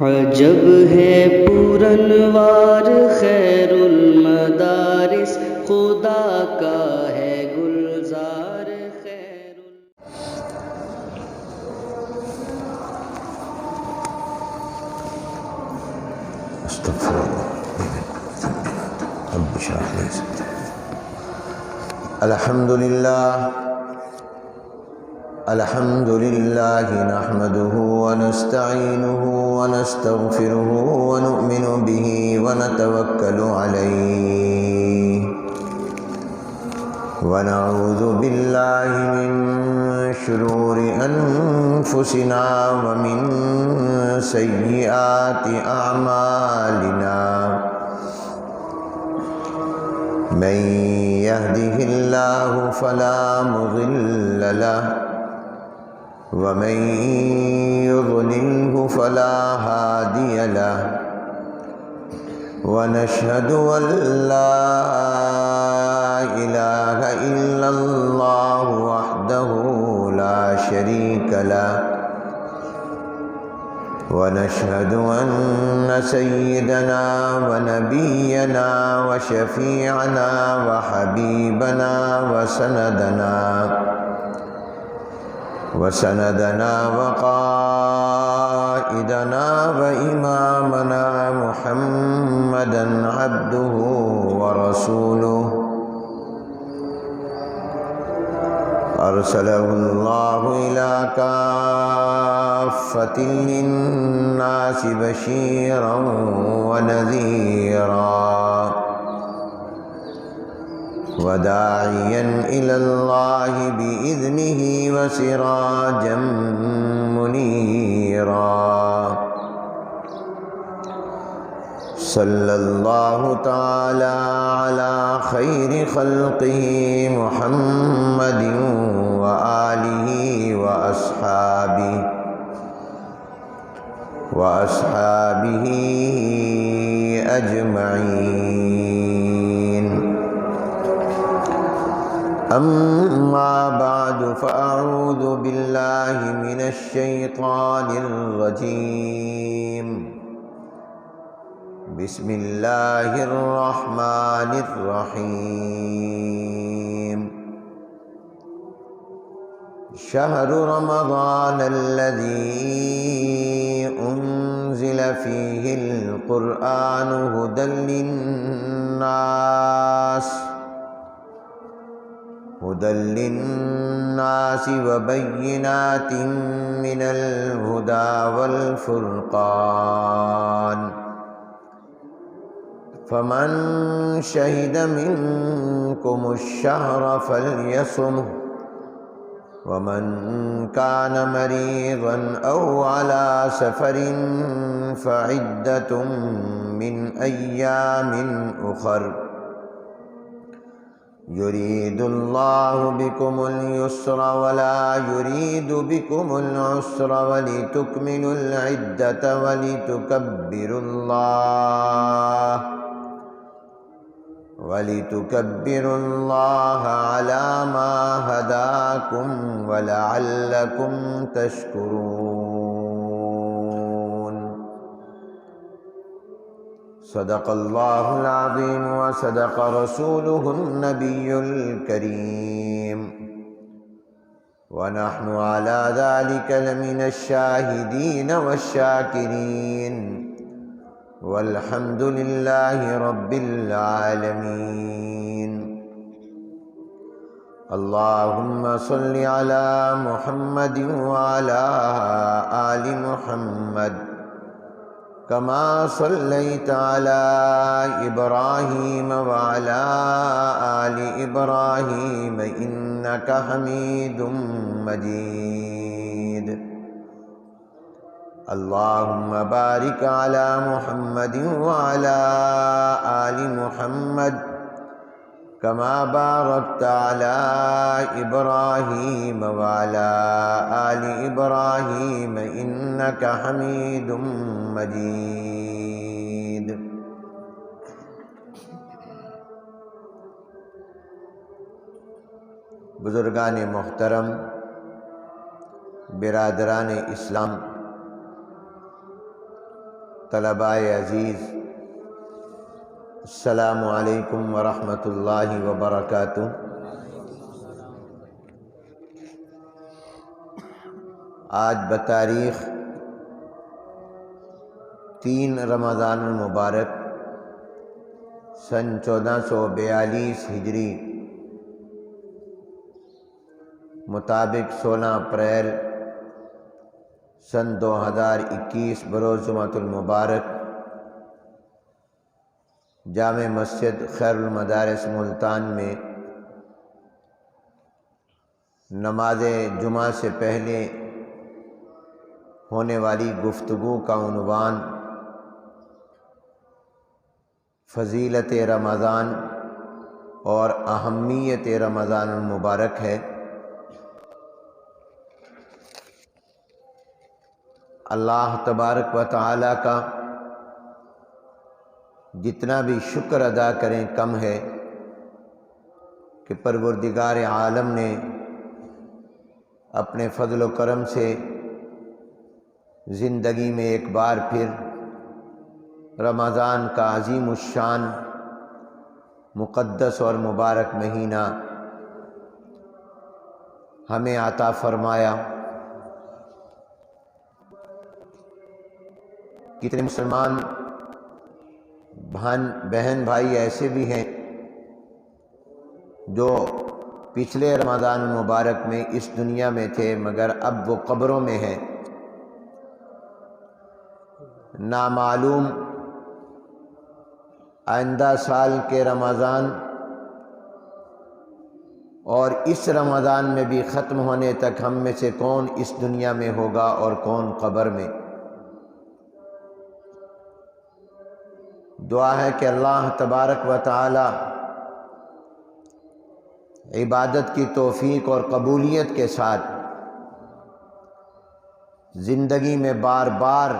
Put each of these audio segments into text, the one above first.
عجب ہے پورنوار خیر المدارس، خدا کا ہے گلزار خیر استغفر اللہ رب اشرح لي صدري. الحمد لله نحمده ونستعينه ونستغفره ونؤمن به ونتوكل عليه ونعوذ بالله من شرور أنفسنا ومن سيئات أعمالنا. من يهده الله فلا مضل له ومن يضلله فلا هادي له. ونشهد أن لا إله إلا الله وحده لا شريك له. ونشهد أن سيدنا ونبينا وشفيعنا وحبيبنا وسندنا وقائدنا وإمامنا محمدا عبده ورسوله أرسله الله إلى كافة للناس بشيرا ونذيرا وداعيا إلى الله بإذنه وسراجا منيرا. صلى الله تعالى على خير خلقه محمد وآله وأصحابه أجمعين. أما بعد فأعوذ بالله من الشيطان الرجيم. بسم الله الرحمن الرحيم. شهر رمضان الذي أنزل فيه القرآن هدى للناس وبينات من الهدى والفرقان. فمن شهد منكم الشهر فليصمه ومن كان مريضا أو على سفر فعدة من أيام أخر. يريد الله بكم اليسر ولا يريد بكم العسر ولتكملوا العدة ولتكبروا الله على ما هداكم ولعلكم تشكرون. صدق الله العظيم وصدق رسوله النبي الكريم ونحن على ذلك لمن الشاهدين والشاكرين والحمد لله رب العالمين. اللهم صل على محمد وعلى آل محمد كما صليت على إبراهيم وعلى آل إبراهيم إنك حميد مجيد. اللهم بارك على محمد وعلى آل محمد كما باركت على إبراهيم وعلى آل إبراهيم إنك حميد مجيد. بزرگان محترم، برادران اسلام، طلباء عزیز، السلام علیکم ورحمۃ اللہ وبرکاتہ۔ آج بتاریخ 3 رمضان المبارک سن 1442 ہجری مطابق 16 اپریل سن 2021 بروز جمعۃ المبارک جامع مسجد خیر المدارس ملتان میں نماز جمعہ سے پہلے ہونے والی گفتگو کا عنوان فضیلت رمضان اور اہمیت رمضان المبارک ہے۔ اللہ تبارک و تعالیٰ کا جتنا بھی شکر ادا کریں کم ہے کہ پروردگار عالم نے اپنے فضل و کرم سے زندگی میں ایک بار پھر رمضان کا عظیم الشان مقدس اور مبارک مہینہ ہمیں عطا فرمایا۔ کتنے مسلمان بہن بھائی ایسے بھی ہیں جو پچھلے رمضان مبارک میں اس دنیا میں تھے مگر اب وہ قبروں میں ہیں۔ نامعلوم آئندہ سال کے رمضان اور اس رمضان میں بھی ختم ہونے تک ہم میں سے کون اس دنیا میں ہوگا اور کون قبر میں۔ دعا ہے کہ اللہ تبارک و تعالی عبادت کی توفیق اور قبولیت کے ساتھ زندگی میں بار بار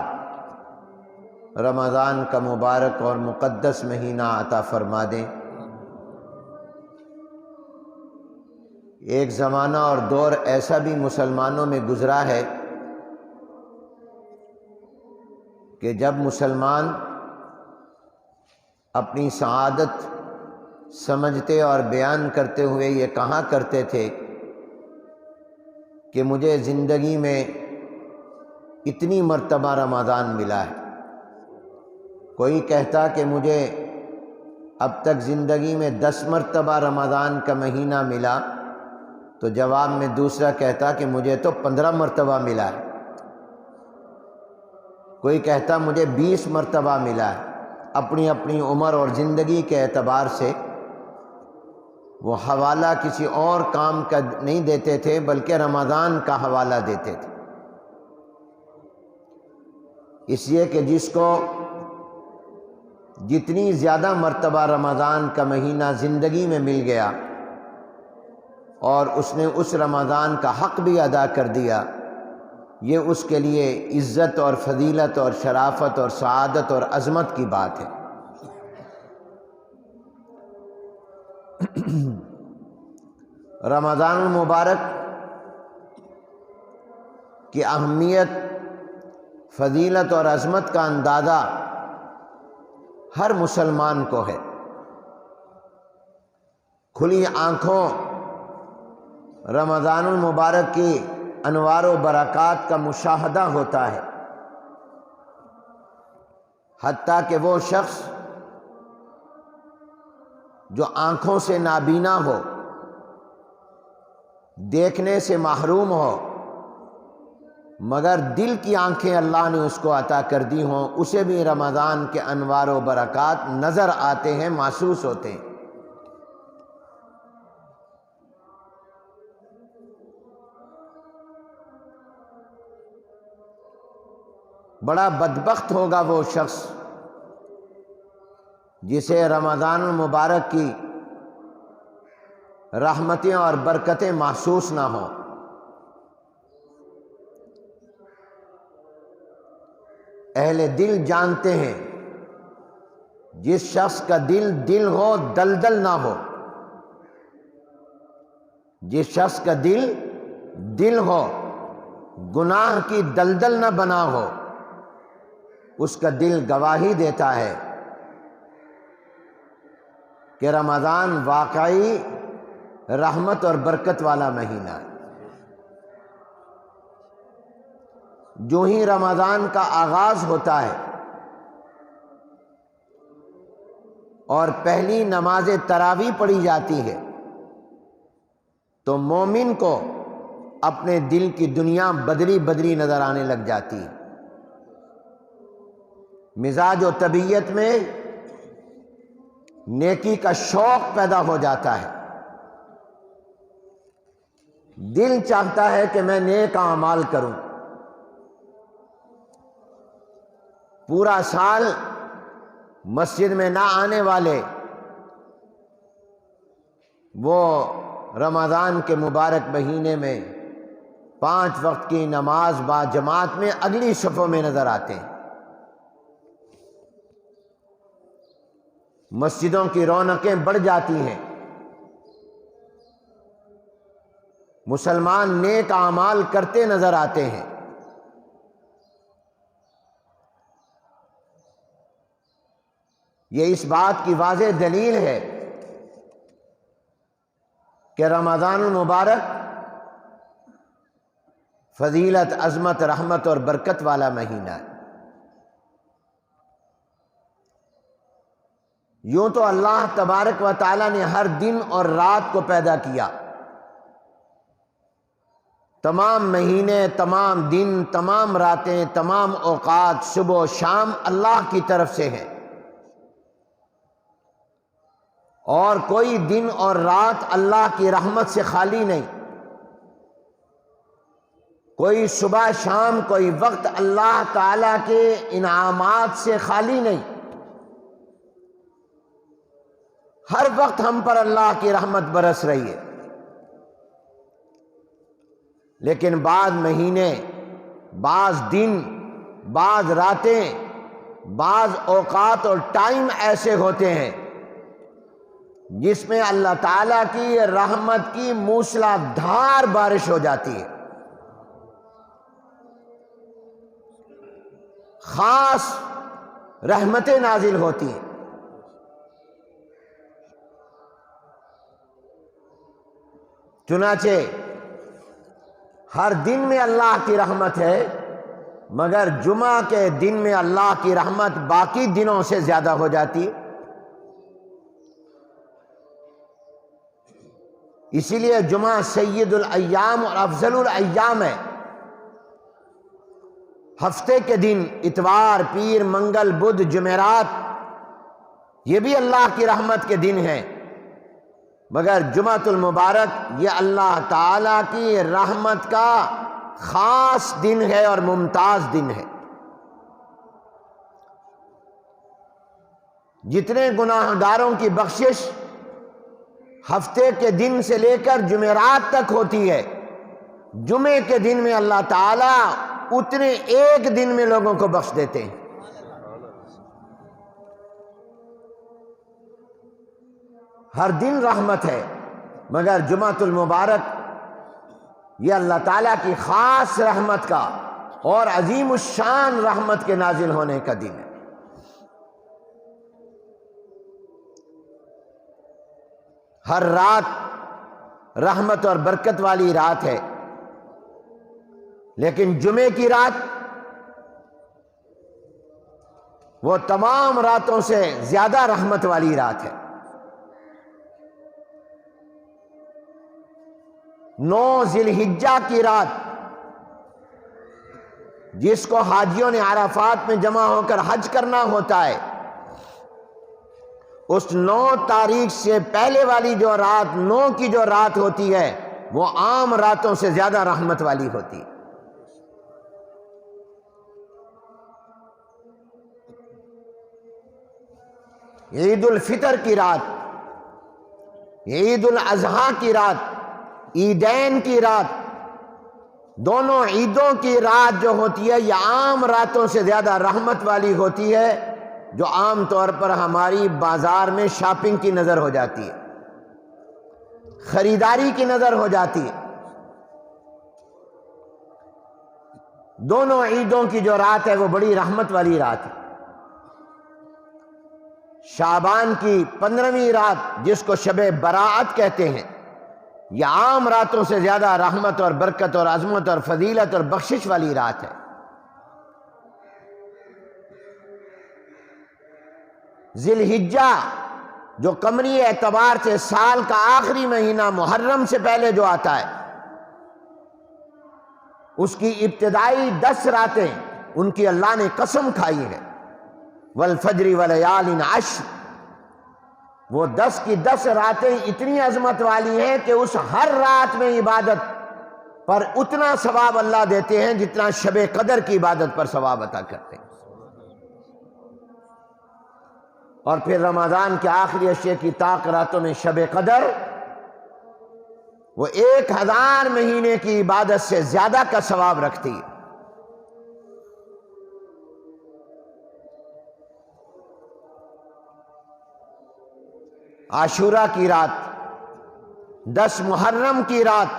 رمضان کا مبارک اور مقدس مہینہ عطا فرما دیں۔ ایک زمانہ اور دور ایسا بھی مسلمانوں میں گزرا ہے کہ جب مسلمان اپنی سعادت سمجھتے اور بیان کرتے ہوئے یہ کہا کرتے تھے کہ مجھے زندگی میں اتنی مرتبہ رمضان ملا ہے۔ کوئی کہتا کہ مجھے اب تک زندگی میں 10 مرتبہ رمضان کا مہینہ ملا تو جواب میں دوسرا کہتا کہ مجھے تو 15 مرتبہ ملا ہے۔ کوئی کہتا مجھے 20 مرتبہ ملا ہے۔ اپنی اپنی عمر اور زندگی کے اعتبار سے وہ حوالہ کسی اور کام کا نہیں دیتے تھے بلکہ رمضان کا حوالہ دیتے تھے، اس لیے کہ جس کو جتنی زیادہ مرتبہ رمضان کا مہینہ زندگی میں مل گیا اور اس نے اس رمضان کا حق بھی ادا کر دیا، یہ اس کے لیے عزت اور فضیلت اور شرافت اور سعادت اور عظمت کی بات ہے۔ رمضان المبارک کی اہمیت، فضیلت اور عظمت کا اندازہ ہر مسلمان کو ہے۔ کھلی آنکھوں رمضان المبارک کی انوار و برکات کا مشاہدہ ہوتا ہے، حتیٰ کہ وہ شخص جو آنکھوں سے نابینا ہو، دیکھنے سے محروم ہو مگر دل کی آنکھیں اللہ نے اس کو عطا کر دی ہوں، اسے بھی رمضان کے انوار و برکات نظر آتے ہیں، محسوس ہوتے ہیں۔ بڑا بدبخت ہوگا وہ شخص جسے رمضان المبارک کی رحمتیں اور برکتیں محسوس نہ ہوں۔ اہل دل جانتے ہیں جس شخص کا دل ہو دلدل نہ ہو، جس شخص کا دل ہو گناہ کی دلدل نہ بنا ہو، اس کا دل گواہی دیتا ہے کہ رمضان واقعی رحمت اور برکت والا مہینہ ہے۔ جو ہی رمضان کا آغاز ہوتا ہے اور پہلی نماز تراویح پڑھی جاتی ہے تو مومن کو اپنے دل کی دنیا بدلی بدلی نظر آنے لگ جاتی ہے۔ مزاج و طبیعت میں نیکی کا شوق پیدا ہو جاتا ہے، دل چاہتا ہے کہ میں نیک اعمال کروں۔ پورا سال مسجد میں نہ آنے والے وہ رمضان کے مبارک مہینے میں 5 وقت کی نماز با جماعت میں اگلی صفوں میں نظر آتے ہیں۔ مسجدوں کی رونقیں بڑھ جاتی ہیں، مسلمان نیک اعمال کرتے نظر آتے ہیں۔ یہ اس بات کی واضح دلیل ہے کہ رمضان المبارک فضیلت، عظمت، رحمت اور برکت والا مہینہ ہے۔ یوں تو اللہ تبارک و تعالیٰ نے ہر دن اور رات کو پیدا کیا، تمام مہینے، تمام دن، تمام راتیں، تمام اوقات، صبح و شام اللہ کی طرف سے ہیں، اور کوئی دن اور رات اللہ کی رحمت سے خالی نہیں۔ کوئی صبح شام، کوئی وقت اللہ تعالیٰ کے انعامات سے خالی نہیں۔ ہر وقت ہم پر اللہ کی رحمت برس رہی ہے، لیکن بعض مہینے، بعض دن، بعض راتیں، بعض اوقات اور ٹائم ایسے ہوتے ہیں جس میں اللہ تعالیٰ کی رحمت کی موسلا دھار بارش ہو جاتی ہے، خاص رحمتیں نازل ہوتی ہیں۔ چنانچہ ہر دن میں اللہ کی رحمت ہے، مگر جمعہ کے دن میں اللہ کی رحمت باقی دنوں سے زیادہ ہو جاتی ہے۔ اسی لیے جمعہ سید الایام اور افضل الایام ہے۔ ہفتے کے دن اتوار، پیر، منگل، بدھ، جمعرات یہ بھی اللہ کی رحمت کے دن ہیں، مگر جمعۃ المبارک یہ اللہ تعالی کی رحمت کا خاص دن ہے اور ممتاز دن ہے۔ جتنے گناہ گاروں کی بخشش ہفتے کے دن سے لے کر جمعرات تک ہوتی ہے، جمعے کے دن میں اللہ تعالیٰ اتنے ایک دن میں لوگوں کو بخش دیتے ہیں۔ ہر دن رحمت ہے، مگر جمعۃ المبارک یہ اللہ تعالیٰ کی خاص رحمت کا اور عظیم الشان رحمت کے نازل ہونے کا دن ہے۔ ہر رات رحمت اور برکت والی رات ہے، لیکن جمعے کی رات وہ تمام راتوں سے زیادہ رحمت والی رات ہے۔ 9 ذی الحجہ کی رات، جس کو حاجیوں نے عرفات میں جمع ہو کر حج کرنا ہوتا ہے، اس 9 تاریخ سے پہلے والی جو رات، 9 کی جو رات ہوتی ہے، وہ عام راتوں سے زیادہ رحمت والی ہوتی ہے۔ عید الفطر کی رات، عید الاضحیٰ کی رات، عیدین کی رات، دونوں عیدوں کی رات جو ہوتی ہے یہ عام راتوں سے زیادہ رحمت والی ہوتی ہے، جو عام طور پر ہماری بازار میں شاپنگ کی نظر ہو جاتی ہے، خریداری کی نظر ہو جاتی ہے۔ دونوں عیدوں کی جو رات ہے وہ بڑی رحمت والی رات ہے۔ شعبان کی 15ویں رات جس کو شب براءت کہتے ہیں، یہ عام راتوں سے زیادہ رحمت اور برکت اور عظمت اور فضیلت اور بخشش والی رات ہے۔ ذی الحجہ جو قمری اعتبار سے سال کا آخری مہینہ محرم سے پہلے جو آتا ہے، اس کی ابتدائی 10 راتیں ان کی اللہ نے قسم کھائی ہے، والفجر ولیال عشر، وہ 10 کی 10 راتیں اتنی عظمت والی ہیں کہ اس ہر رات میں عبادت پر اتنا ثواب اللہ دیتے ہیں جتنا شب قدر کی عبادت پر ثواب عطا کرتے ہیں۔ اور پھر رمضان کے آخری عشرے کی طاق راتوں میں شب قدر وہ 1000 مہینے کی عبادت سے زیادہ کا ثواب رکھتی ہے۔ عاشورہ کی رات، 10 محرم کی رات،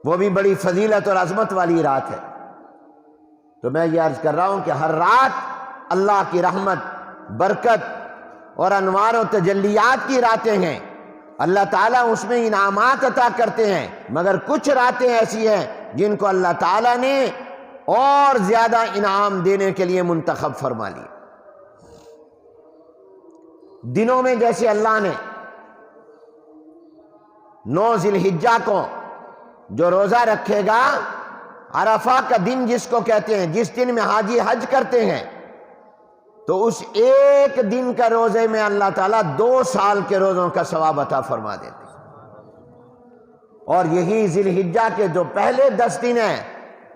وہ بھی بڑی فضیلت اور عظمت والی رات ہے۔ تو میں یہ عرض کر رہا ہوں کہ ہر رات اللہ کی رحمت، برکت اور انوار و تجلیات کی راتیں ہیں، اللہ تعالیٰ اس میں انعامات عطا کرتے ہیں، مگر کچھ راتیں ایسی ہیں جن کو اللہ تعالیٰ نے اور زیادہ انعام دینے کے لیے منتخب فرما لی۔ دنوں میں جیسے اللہ نے 9 ذی الحجہ کو جو روزہ رکھے گا، عرفہ کا دن جس کو کہتے ہیں، جس دن میں حاجی حج کرتے ہیں، تو اس ایک دن کا روزے میں اللہ تعالیٰ 2 سال کے روزوں کا ثواب عطا فرما دیتے ہیں۔ اور یہی ذی الحجہ کے جو پہلے 10 دن ہیں،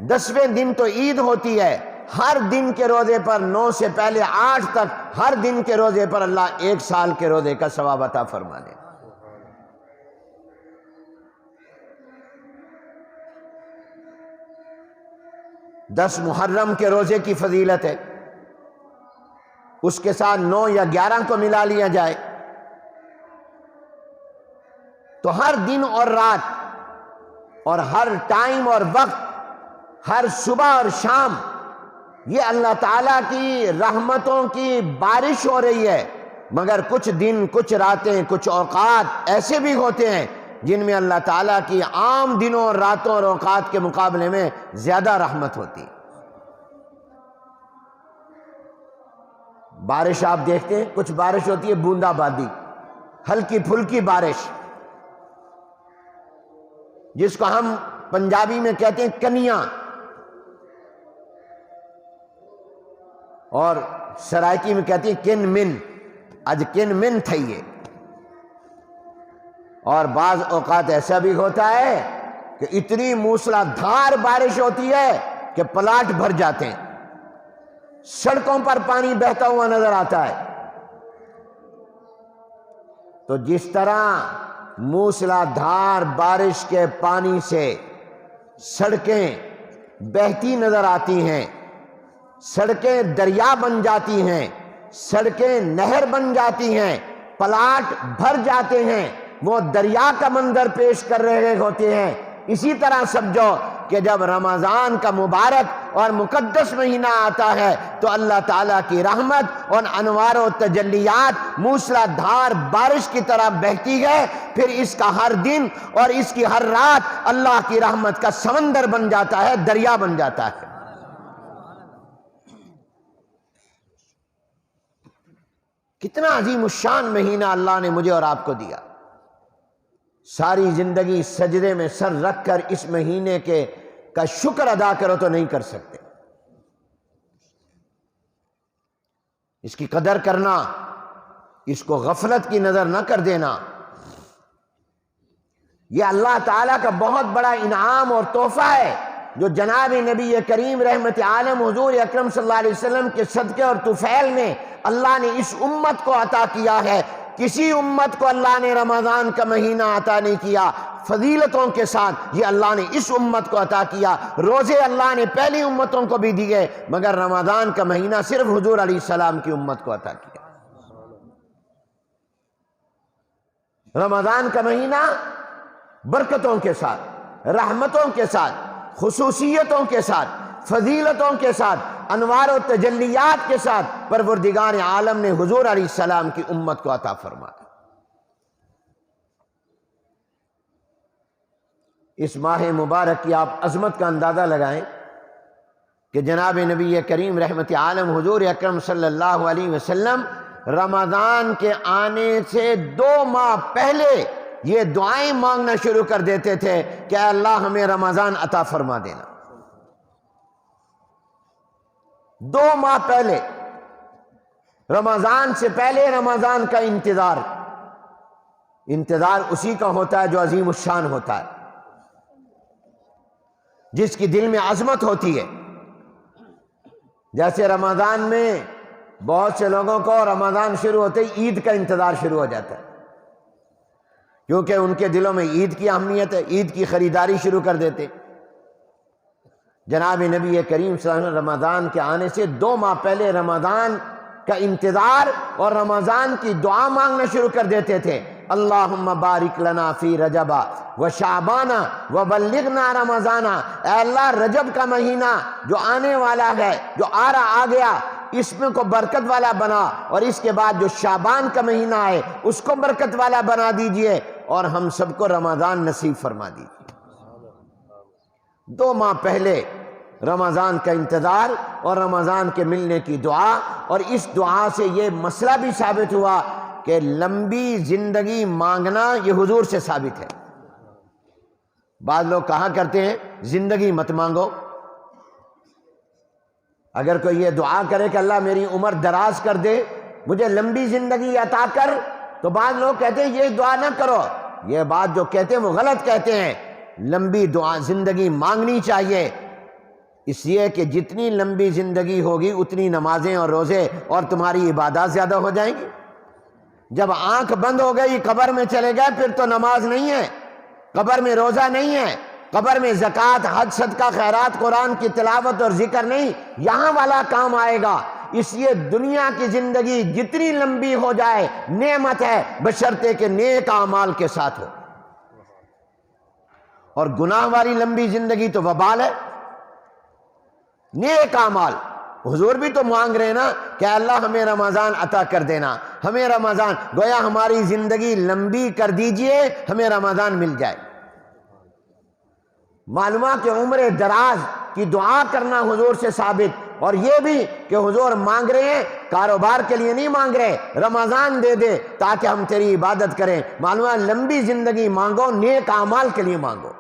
10ویں دن تو عید ہوتی ہے، ہر دن کے روزے پر 9 سے پہلے 8 تک ہر دن کے روزے پر اللہ 1 سال کے روزے کا ثواب عطا فرما دے۔ 10 محرم کے روزے کی فضیلت ہے، اس کے ساتھ 9 یا 11 کو ملا لیا جائے تو ہر دن اور رات اور ہر ٹائم اور وقت، ہر صبح اور شام یہ اللہ تعالیٰ کی رحمتوں کی بارش ہو رہی ہے۔ مگر کچھ دن، کچھ راتیں، کچھ اوقات ایسے بھی ہوتے ہیں جن میں اللہ تعالیٰ کی عام دنوں اور راتوں اور اوقات کے مقابلے میں زیادہ رحمت ہوتی ہے۔ بارش آپ دیکھتے ہیں، کچھ بارش ہوتی ہے بوندا بادی، ہلکی پھلکی بارش، جس کو ہم پنجابی میں کہتے ہیں کنیاں، اور سرائکی میں کہتے ہیں کن من، اج کن من تھئیے۔ اور بعض اوقات ایسا بھی ہوتا ہے کہ اتنی موسلا دھار بارش ہوتی ہے کہ پلاٹ بھر جاتے ہیں، سڑکوں پر پانی بہتا ہوا نظر آتا ہے۔ تو جس طرح موسلا دھار بارش کے پانی سے سڑکیں بہتی نظر آتی ہیں، سڑکیں دریا بن جاتی ہیں، سڑکیں نہر بن جاتی ہیں، پلاٹ بھر جاتے ہیں، وہ دریا کا منظر پیش کر رہے ہوتے ہیں، اسی طرح سمجھو کہ جب رمضان کا مبارک اور مقدس مہینہ آتا ہے تو اللہ تعالیٰ کی رحمت اور انوار و تجلیات موسلا دھار بارش کی طرح بہتی ہے، پھر اس کا ہر دن اور اس کی ہر رات اللہ کی رحمت کا سمندر بن جاتا ہے، دریا بن جاتا ہے۔ کتنا عظیم الشان مہینہ اللہ نے مجھے اور آپ کو دیا۔ ساری زندگی سجدے میں سر رکھ کر اس مہینے کا شکر ادا کرو تو نہیں کر سکتے۔ اس کی قدر کرنا، اس کو غفلت کی نظر نہ کر دینا، یہ اللہ تعالیٰ کا بہت بڑا انعام اور تحفہ ہے جو جناب نبی کریم رحمت عالم حضور اکرم صلی اللہ علیہ وسلم کے صدقے اور طفیل میں اللہ نے اس امت کو عطا کیا ہے۔ کسی امت کو اللہ نے رمضان کا مہینہ عطا نہیں کیا، فضیلتوں کے ساتھ یہ اللہ نے اس امت کو عطا کیا۔ روزے اللہ نے پہلی امتوں کو بھی دیے، مگر رمضان کا مہینہ صرف حضور علیہ السلام کی امت کو عطا کیا۔ رمضان کا مہینہ برکتوں کے ساتھ، رحمتوں کے ساتھ، خصوصیتوں کے ساتھ، فضیلتوں کے ساتھ، انوار و تجلیات کے ساتھ پروردگار عالم نے حضور علیہ السلام کی امت کو عطا فرمایا۔ اس ماہ مبارک کی آپ عظمت کا اندازہ لگائیں کہ جناب نبی کریم رحمت عالم حضور اکرم صلی اللہ علیہ وسلم رمضان کے آنے سے 2 ماہ پہلے یہ دعائیں مانگنا شروع کر دیتے تھے کہ اے اللہ ہمیں رمضان عطا فرما دینا۔ 2 ماہ پہلے، رمضان سے پہلے رمضان کا انتظار اسی کا ہوتا ہے جو عظیم الشان ہوتا ہے، جس کی دل میں عظمت ہوتی ہے۔ جیسے رمضان میں بہت سے لوگوں کو رمضان شروع ہوتے ہی عید کا انتظار شروع ہو جاتا ہے، کیونکہ ان کے دلوں میں عید کی اہمیت ہے، عید کی خریداری شروع کر دیتے۔ جناب نبی کریم صلی اللہ علیہ وسلم رمضان کے آنے سے 2 ماہ پہلے رمضان کا انتظار اور رمضان کی دعا مانگنا شروع کر دیتے تھے۔ اللہم بارک لنا فی رجب و شعبان و بلغنا رمضان، اے اللہ رجب کا مہینہ جو آنے والا ہے، جو آ گیا، اس میں کو برکت والا بنا، اور اس کے بعد جو شعبان کا مہینہ ہے اس کو برکت والا بنا دیجئے، اور ہم سب کو رمضان نصیب فرما دیجئے۔ 2 ماہ پہلے رمضان کا انتظار اور رمضان کے ملنے کی دعا، اور اس دعا سے یہ مسئلہ بھی ثابت ہوا کہ لمبی زندگی مانگنا یہ حضور سے ثابت ہے۔ بعض لوگ کہا کرتے ہیں زندگی مت مانگو، اگر کوئی یہ دعا کرے کہ اللہ میری عمر دراز کر دے، مجھے لمبی زندگی عطا کر، تو بعض لوگ کہتے ہیں یہ دعا نہ کرو۔ یہ بات جو کہتے ہیں وہ غلط کہتے ہیں۔ لمبی دعا زندگی مانگنی چاہیے، اس لیے کہ جتنی لمبی زندگی ہوگی اتنی نمازیں اور روزے اور تمہاری عبادات زیادہ ہو جائیں گی۔ جب آنکھ بند ہو گئی قبر میں چلے گئے پھر تو نماز نہیں ہے، قبر میں روزہ نہیں ہے، قبر میں زکوٰۃ، حج، صدقہ، خیرات، قرآن کی تلاوت اور ذکر نہیں، یہاں والا کام آئے گا۔ اس لیے دنیا کی زندگی جتنی لمبی ہو جائے نعمت ہے، بشرطے کہ نیک اعمال کے ساتھ ہو، اور گناہ والی لمبی زندگی تو وبال ہے۔ نیک اعمال، حضور بھی تو مانگ رہے نا کہ اللہ ہمیں رمضان عطا کر دینا، ہمیں رمضان، گویا ہماری زندگی لمبی کر دیجئے، ہمیں رمضان مل جائے۔ معلومہ کہ عمر دراز کی دعا کرنا حضور سے ثابت، اور یہ بھی کہ حضور مانگ رہے ہیں کاروبار کے لیے نہیں مانگ رہے، رمضان دے دے تاکہ ہم تیری عبادت کریں۔ معلومہ لمبی زندگی مانگو، نیک اعمال کے لیے مانگو،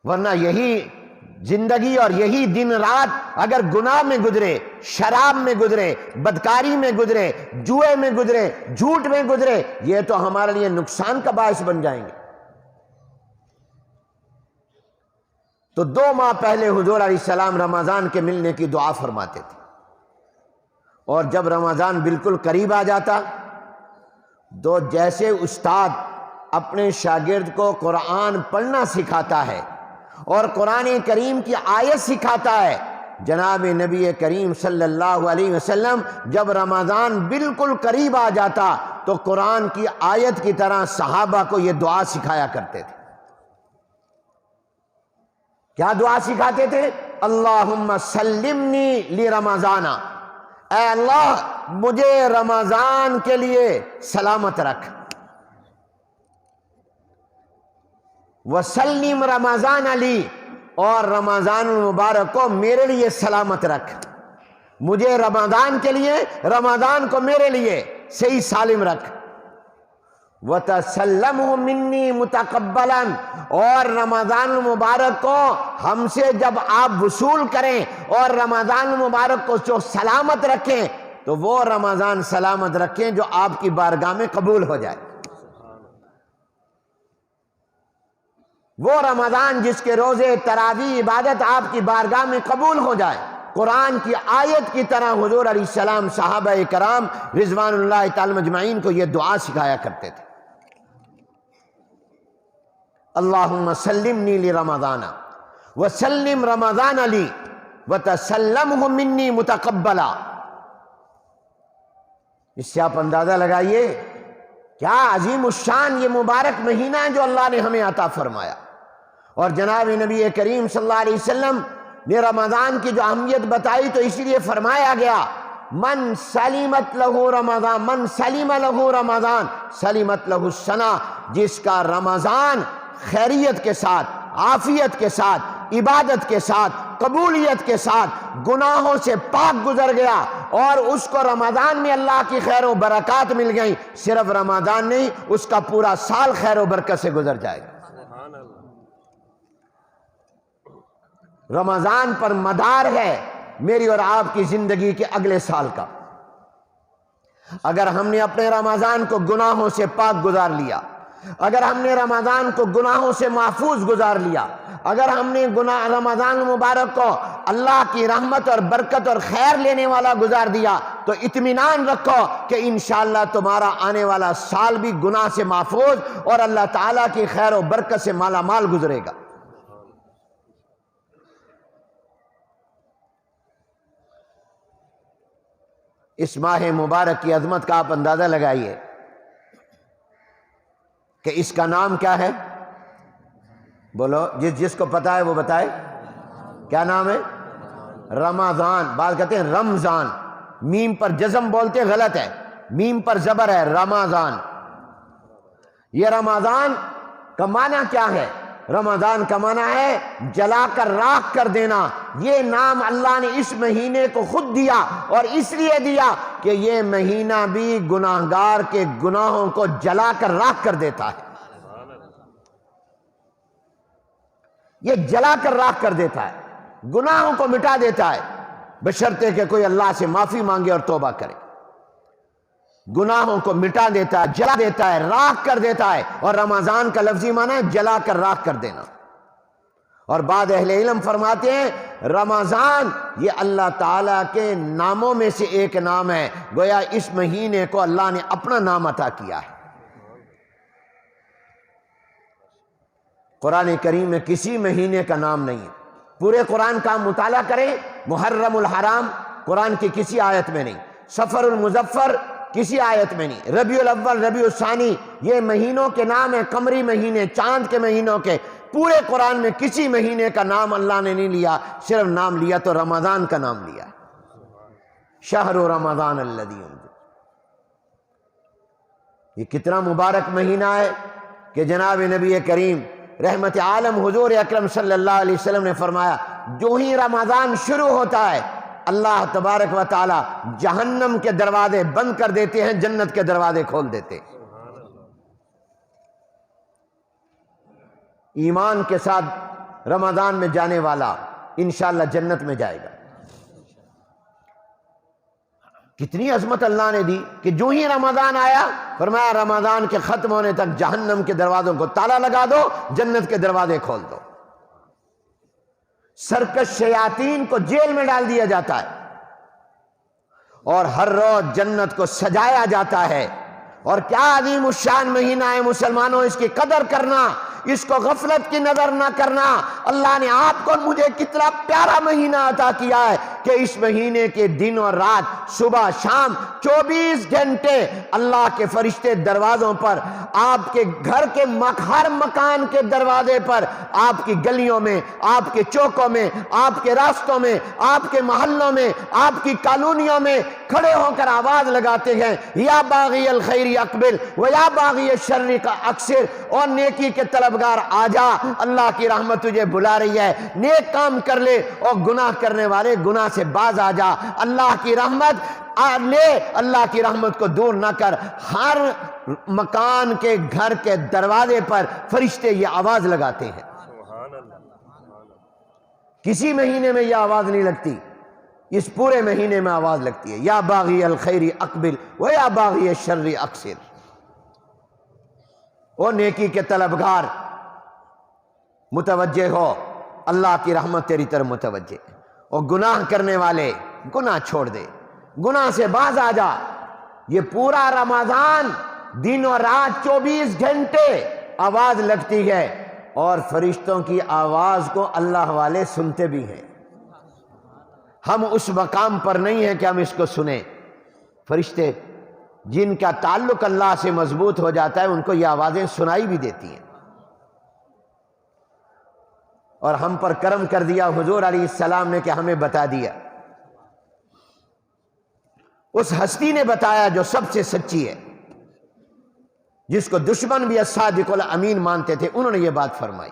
ورنہ یہی زندگی اور یہی دن رات اگر گناہ میں گزرے، شراب میں گزرے، بدکاری میں گزرے، جوئے میں گزرے، جھوٹ میں گزرے، یہ تو ہمارے لیے نقصان کا باعث بن جائیں گے۔ تو 2 ماہ پہلے حضور علیہ السلام رمضان کے ملنے کی دعا فرماتے تھے، اور جب رمضان بالکل قریب آ جاتا تو جیسے استاد اپنے شاگرد کو قرآن پڑھنا سکھاتا ہے اور قرآن کریم کی آیت سکھاتا ہے، جناب نبی کریم صلی اللہ علیہ وسلم جب رمضان بالکل قریب آ جاتا تو قرآن کی آیت کی طرح صحابہ کو یہ دعا سکھایا کرتے تھے۔ کیا دعا سکھاتے تھے؟ اللہم سلمنی لرمضان، اے اللہ مجھے رمضان کے لیے سلامت رکھ، وسلم رمضان علی، اور رمضان المبارک کو میرے لیے سلامت رکھ، مجھے رمضان کے لیے، رمضان کو میرے لیے صحیح سالم رکھ، وَتَسَلَّمْهُ مِنِّي مُتَقَبَّلًا، اور رمضان المبارک کو ہم سے جب آپ وصول کریں اور رمضان المبارک کو جو سلامت رکھیں تو وہ رمضان سلامت رکھیں جو آپ کی بارگاہ میں قبول ہو جائے، وہ رمضان جس کے روزے، تراویح، عبادت آپ کی بارگاہ میں قبول ہو جائے۔ قرآن کی آیت کی طرح حضور علیہ السلام صحابہ کرام رضوان اللہ تعالی مجمعین کو یہ دعا سکھایا کرتے تھے۔ اللہم سلمنی لرمضان وسلم رمضان لی وتسلمہ منی متقبلا۔ اس سے آپ اندازہ لگائیے کیا عظیم الشان یہ مبارک مہینہ ہے جو اللہ نے ہمیں عطا فرمایا. اور جناب نبی کریم صلی اللہ علیہ وسلم نے رمضان کی جو اہمیت بتائی تو اسی لیے فرمایا گیا من سلیمت لہو رمضان، من سلیم لہو رمضان سلیمت لہو السنہ، جس کا رمضان خیریت کے ساتھ، عافیت کے ساتھ، عبادت کے ساتھ، قبولیت کے ساتھ گناہوں سے پاک گزر گیا اور اس کو رمضان میں اللہ کی خیر و برکات مل گئی، صرف رمضان نہیں، اس کا پورا سال خیر و برکت سے گزر جائے گا. رمضان پر مدار ہے میری اور آپ کی زندگی کے اگلے سال کا. اگر ہم نے اپنے رمضان کو گناہوں سے پاک گزار لیا، اگر ہم نے رمضان کو گناہوں سے محفوظ گزار لیا، اگر ہم نے رمضان مبارک کو اللہ کی رحمت اور برکت اور خیر لینے والا گزار دیا، تو اطمینان رکھو کہ انشاءاللہ تمہارا آنے والا سال بھی گناہ سے محفوظ اور اللہ تعالیٰ کی خیر و برکت سے مالا مال گزرے گا. اس ماہ مبارک کی عظمت کا آپ اندازہ لگائیے کہ اس کا نام کیا ہے؟ بولو، جس کو پتا ہے وہ بتائے. کیا نام ہے؟ رمضان. بعض کہتے ہیں رمضان، میم پر جزم بولتے غلط ہے، میم پر زبر ہے، رمضان. یہ رمضان کا معنی کیا ہے؟ رمضان کا معنی ہے جلا کر راکھ کر دینا. یہ نام اللہ نے اس مہینے کو خود دیا اور اس لیے دیا کہ یہ مہینہ بھی گناہگار کے گناہوں کو جلا کر راکھ کر دیتا ہے. یہ جلا کر راکھ کر دیتا ہے، گناہوں کو مٹا دیتا ہے، بشرطے کہ کوئی اللہ سے معافی مانگے اور توبہ کرے. گناہوں کو مٹا دیتا ہے، جلا دیتا ہے، راکھ کر دیتا ہے. اور رمضان کا لفظی معنی ہے جلا کر راکھ کر دینا. اور بعض اہل علم فرماتے ہیں رمضان یہ اللہ تعالیٰ کے ناموں میں سے ایک نام ہے، گویا اس مہینے کو اللہ نے اپنا نام عطا کیا ہے. قرآن کریم میں کسی مہینے کا نام نہیں ہے. پورے قرآن کا مطالعہ کریں، محرم الحرام قرآن کی کسی آیت میں نہیں، صفر المظفر کسی آیت میں نہیں، ربیع الاول، ربیع الثانی یہ مہینوں کے نام ہیں، قمری مہینے، چاند کے مہینوں کے. پورے قرآن میں کسی مہینے کا نام اللہ نے نہیں لیا، صرف نام لیا تو رمضان کا نام لیا. شہر رمضان الذی انزل. یہ کتنا مبارک مہینہ ہے کہ جناب نبی کریم رحمت عالم حضور اکرم صلی اللہ علیہ وسلم نے فرمایا جو ہی رمضان شروع ہوتا ہے اللہ تبارک و تعالی جہنم کے دروازے بند کر دیتے ہیں، جنت کے دروازے کھول دیتے ہیں. ایمان کے ساتھ رمضان میں جانے والا انشاءاللہ جنت میں جائے گا. کتنی عظمت اللہ نے دی کہ جو ہی رمضان آیا فرمایا رمضان کے ختم ہونے تک جہنم کے دروازوں کو تالا لگا دو، جنت کے دروازے کھول دو. سرکش شیاطین کو جیل میں ڈال دیا جاتا ہے اور ہر روز جنت کو سجایا جاتا ہے. اور کیا عظیم الشان مہینہ ہے مسلمانوں، اس کی قدر کرنا، اس کو غفلت کی نظر نہ کرنا. اللہ نے آپ کو مجھے کتنا پیارا مہینہ عطا کیا ہے کہ اس مہینے کے دن اور رات، صبح شام 24 گھنٹے اللہ کے فرشتے دروازوں پر، آپ کے گھر کے ہر مکان کے دروازے پر، آپ کی گلیوں میں، آپ کے چوکوں میں، آپ کے راستوں میں، آپ کے محلوں میں، آپ کی کالونیوں میں کھڑے ہو کر آواز لگاتے ہیں یا باغی الخیر اقبل و یا باغی الشر کا اکثر. اور نیکی کے طلبگار آجا، اللہ کی رحمت تجھے بلا رہی ہے، نیک کام کر لے اور گناہ کرنے والے گناہ سے باز آجا. اللہ کی رحمت لے، اللہ کی رحمت کو دور نہ کر. ہر مکان کے گھر کے دروازے پر فرشتے یہ آواز لگاتے ہیں. کسی مہینے میں یہ آواز نہیں لگتی، اس پورے مہینے میں آواز لگتی ہے یا باغی الخیر اقبل و یا باغی الشر اکثر. او نیکی کے طلبگار متوجہ ہو، اللہ کی رحمت تیری طرف متوجہ. اور گناہ کرنے والے گناہ چھوڑ دے، گناہ سے باز آ جا. یہ پورا رمضان دن اور رات 24 گھنٹے آواز لگتی ہے اور فرشتوں کی آواز کو اللہ والے سنتے بھی ہیں. ہم اس مقام پر نہیں ہیں کہ ہم اس کو سنیں. فرشتے جن کا تعلق اللہ سے مضبوط ہو جاتا ہے ان کو یہ آوازیں سنائی بھی دیتی ہیں۔ اور ہم پر کرم کر دیا حضور علیہ السلام نے کہ ہمیں بتا دیا، اس ہستی نے بتایا جو سب سے سچی ہے، جس کو دشمن بھی الصادق الامین مانتے تھے، انہوں نے یہ بات فرمائی۔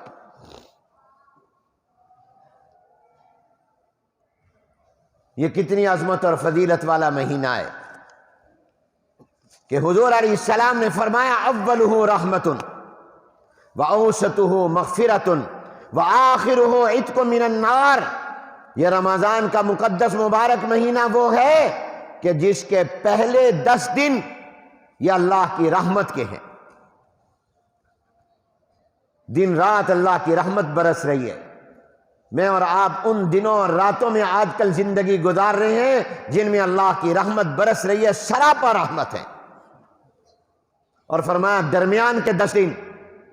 یہ کتنی عظمت اور فضیلت والا مہینہ ہے کہ حضور علیہ السلام نے فرمایا اولہ رحمت واوسطہ مغفرۃ وآخرہ عتق من النار۔ یہ رمضان کا مقدس مبارک مہینہ وہ ہے کہ جس کے پہلے 10 دن یہ اللہ کی رحمت کے ہیں، دن رات اللہ کی رحمت برس رہی ہے۔ میں اور آپ ان دنوں اور راتوں میں آج کل زندگی گزار رہے ہیں جن میں اللہ کی رحمت برس رہی ہے، سراپا رحمت ہے۔ اور فرمایا درمیان کے 10 دن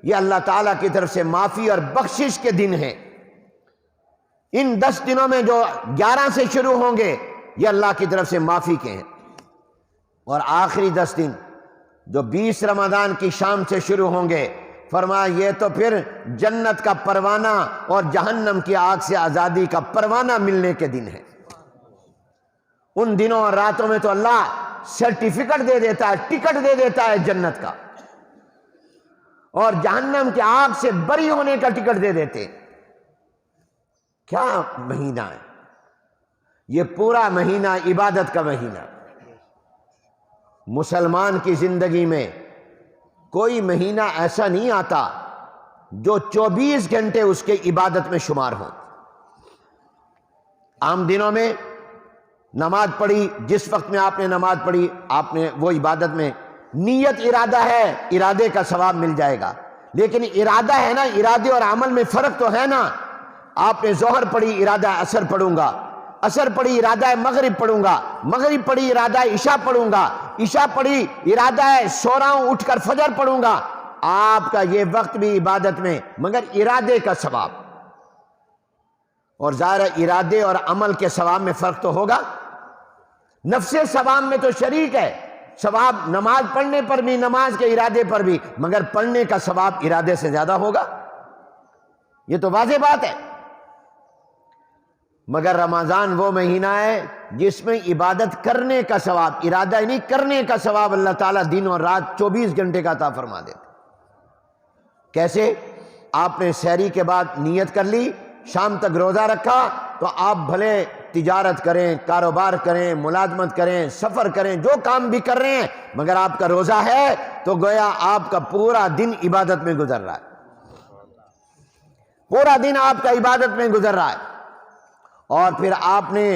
یہ اللہ تعالیٰ کی طرف سے معافی اور بخشش کے دن ہیں۔ ان 10 دنوں میں جو 11 سے شروع ہوں گے یہ اللہ کی طرف سے معافی کے ہیں، اور آخری 10 دن جو 20 رمضان کی شام سے شروع ہوں گے، فرمایا یہ تو پھر جنت کا پروانہ اور جہنم کی آگ سے آزادی کا پروانہ ملنے کے دن ہے۔ ان دنوں اور راتوں میں تو اللہ سرٹیفکیٹ دے دیتا ہے، ٹکٹ دے دیتا ہے جنت کا، اور جہنم کی آگ سے بری ہونے کا ٹکٹ دے دیتے۔ کیا مہینہ ہے یہ! پورا مہینہ عبادت کا مہینہ۔ مسلمان کی زندگی میں کوئی مہینہ ایسا نہیں آتا جو 24 گھنٹے اس کے عبادت میں شمار ہوں۔ عام دنوں میں نماز پڑھی، جس وقت میں آپ نے نماز پڑھی آپ نے وہ عبادت میں نیت ارادہ ہے، ارادے کا ثواب مل جائے گا، لیکن ارادہ ہے نا، ارادے اور عمل میں فرق تو ہے نا۔ آپ نے ظہر پڑھی، ارادہ عصر پڑھوں گا، عصر پڑھی ارادہ ہے مغرب پڑھوں گا، مغرب پڑھی ارادہ ہے عشاء پڑھوں گا، عشاء پڑھی ارادہ ہے سو رہا ہوں اٹھ کر فجر پڑھوں گا۔ آپ کا یہ وقت بھی عبادت میں، مگر ارادے کا ثواب، اور ظاہر ارادے اور عمل کے ثواب میں فرق تو ہوگا۔ نفس ثواب میں تو شریک ہے، ثواب نماز پڑھنے پر بھی، نماز کے ارادے پر بھی، مگر پڑھنے کا ثواب ارادے سے زیادہ ہوگا، یہ تو واضح بات ہے۔ مگر رمضان وہ مہینہ ہے جس میں عبادت کرنے کا ثواب، ارادہ نہیں کرنے کا ثواب اللہ تعالیٰ دن اور رات 24 گھنٹے کا عطا فرما دیتے۔ کیسے؟ آپ نے سحری کے بعد نیت کر لی، شام تک روزہ رکھا، تو آپ بھلے تجارت کریں، کاروبار کریں، ملازمت کریں، سفر کریں، جو کام بھی کر رہے ہیں، مگر آپ کا روزہ ہے تو گویا آپ کا پورا دن عبادت میں گزر رہا ہے، پورا دن آپ کا عبادت میں گزر رہا ہے۔ اور پھر آپ نے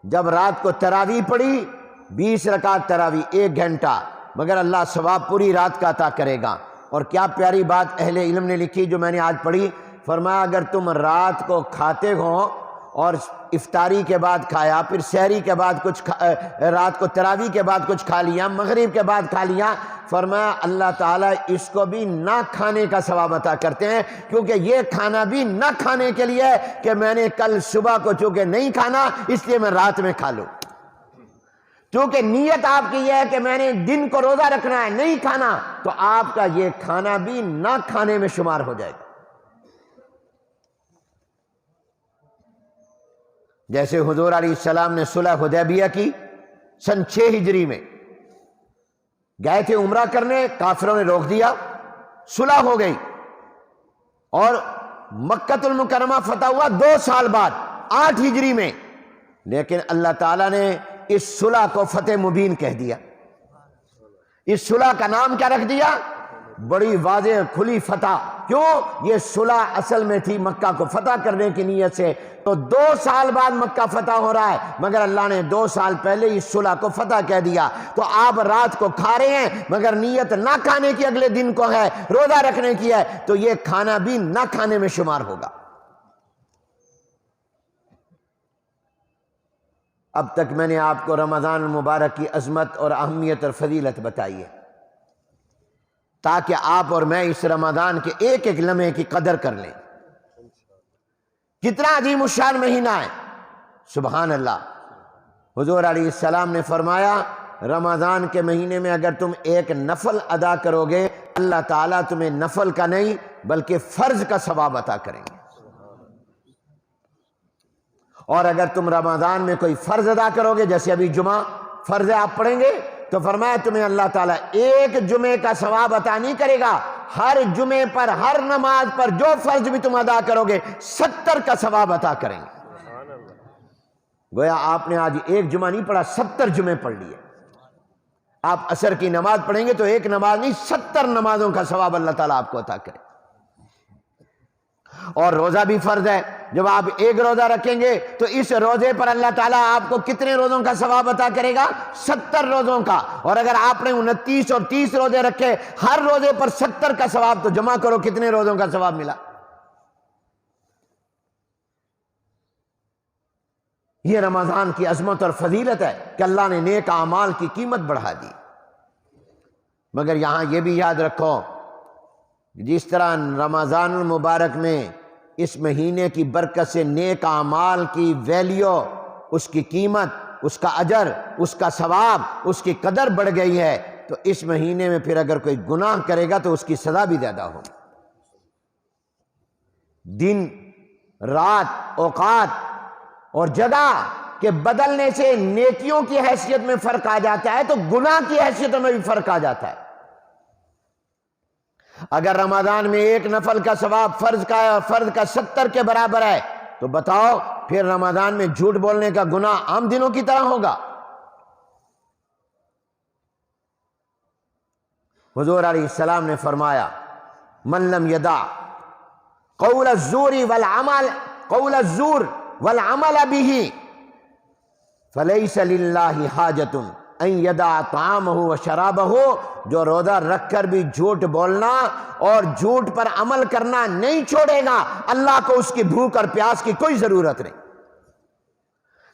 جب رات کو تراویح پڑھی، 20 رکعت تراویح، 1 گھنٹہ، مگر اللہ ثواب پوری رات کا عطا کرے گا۔ اور کیا پیاری بات اہل علم نے لکھی جو میں نے آج پڑھی، فرمایا اگر تم رات کو کھاتے ہو اور افطاری کے بعد کھایا، پھر سحری کے بعد کچھ رات کو تراویح کے بعد کچھ کھا لیا، مغرب کے بعد کھا لیا، فرمایا اللہ تعالیٰ اس کو بھی نہ کھانے کا ثواب عطا کرتے ہیں، کیونکہ یہ کھانا بھی نہ کھانے کے لیے ہے کہ میں نے کل صبح کو چونکہ نہیں کھانا اس لیے میں رات میں کھا لوں، چونکہ نیت آپ کی یہ ہے کہ میں نے دن کو روزہ رکھنا ہے، نہیں کھانا، تو آپ کا یہ کھانا بھی نہ کھانے میں شمار ہو جائے گا۔ جیسے حضور علیہ السلام نے صلح حدیبیہ کی سن 6 ہجری میں، گئے تھے عمرہ کرنے، کافروں نے روک دیا، صلح ہو گئی، اور مکہ المکرمہ فتح ہوا 2 سال بعد 8 ہجری میں، لیکن اللہ تعالیٰ نے اس صلح کو فتح مبین کہہ دیا۔ اس صلح کا نام کیا رکھ دیا؟ بڑی واضح کھلی فتح۔ کیوں؟ یہ صلح اصل میں تھی مکہ کو فتح کرنے کی نیت سے، تو 2 سال بعد مکہ فتح ہو رہا ہے، مگر اللہ نے 2 سال پہلے اس صلح کو فتح کہہ دیا۔ تو آپ رات کو کھا رہے ہیں مگر نیت نہ کھانے کی اگلے دن کو ہے، روزہ رکھنے کی ہے، تو یہ کھانا بھی نہ کھانے میں شمار ہوگا۔ اب تک میں نے آپ کو رمضان المبارک کی عظمت اور اہمیت اور فضیلت بتائی ہے، تاکہ آپ اور میں اس رمضان کے ایک ایک لمحے کی قدر کر لیں۔ کتنا عظیم الشان مہینہ ہے، سبحان اللہ۔ حضور علیہ السلام نے فرمایا رمضان کے مہینے میں اگر تم ایک نفل ادا کرو گے اللہ تعالیٰ تمہیں نفل کا نہیں بلکہ فرض کا ثواب عطا کریں گے، اور اگر تم رمضان میں کوئی فرض ادا کرو گے، جیسے ابھی جمعہ فرض آپ پڑھیں گے، تو فرمایا تمہیں اللہ تعالیٰ ایک جمعے کا ثواب عطا نہیں کرے گا، ہر جمعے پر، ہر نماز پر جو فرض بھی تم ادا کرو گے 70 کا ثواب عطا کریں گے۔ گویا آپ نے آج ایک جمعہ نہیں پڑھا، 70 جمعے پڑھ لیے۔ آپ عصر کی نماز پڑھیں گے تو ایک نماز نہیں 70 نمازوں کا ثواب اللہ تعالیٰ آپ کو عطا کرے۔ اور روزہ بھی فرض ہے، جب آپ ایک روزہ رکھیں گے تو اس روزے پر اللہ تعالیٰ آپ کو کتنے روزوں کا ثواب عطا کرے گا؟ 70 روزوں کا۔ اور اگر آپ نے 29 اور 30 روزے رکھے، ہر روزے پر 70 کا ثواب، تو جمع کرو کتنے روزوں کا ثواب ملا۔ یہ رمضان کی عظمت اور فضیلت ہے کہ اللہ نے نیک اعمال کی قیمت بڑھا دی۔ مگر یہاں یہ بھی یاد رکھو، جس طرح رمضان المبارک میں اس مہینے کی برکت سے نیک اعمال کی ویلیو، اس کی قیمت، اس کا اجر، اس کا ثواب، اس کی قدر بڑھ گئی ہے، تو اس مہینے میں پھر اگر کوئی گناہ کرے گا تو اس کی سزا بھی زیادہ ہوگی۔ دن، رات، اوقات اور جگہ کے بدلنے سے نیکیوں کی حیثیت میں فرق آ جاتا ہے، تو گناہ کی حیثیت میں بھی فرق آ جاتا ہے۔ اگر رمضان میں ایک نفل کا ثواب فرض کا 70 کے برابر ہے، تو بتاؤ پھر رمضان میں جھوٹ بولنے کا گناہ عام دنوں کی طرح ہوگا؟ حضور علیہ السلام نے فرمایا، من لم یدع قول الزور والعمل به فلیس للہ حاجۃ ان یدع طعامہ وشرابہ، جو روزہ رکھ کر بھی جھوٹ بولنا اور جھوٹ پر عمل کرنا نہیں چھوڑے گا، اللہ کو اس کی بھوک اور پیاس کی کوئی ضرورت نہیں۔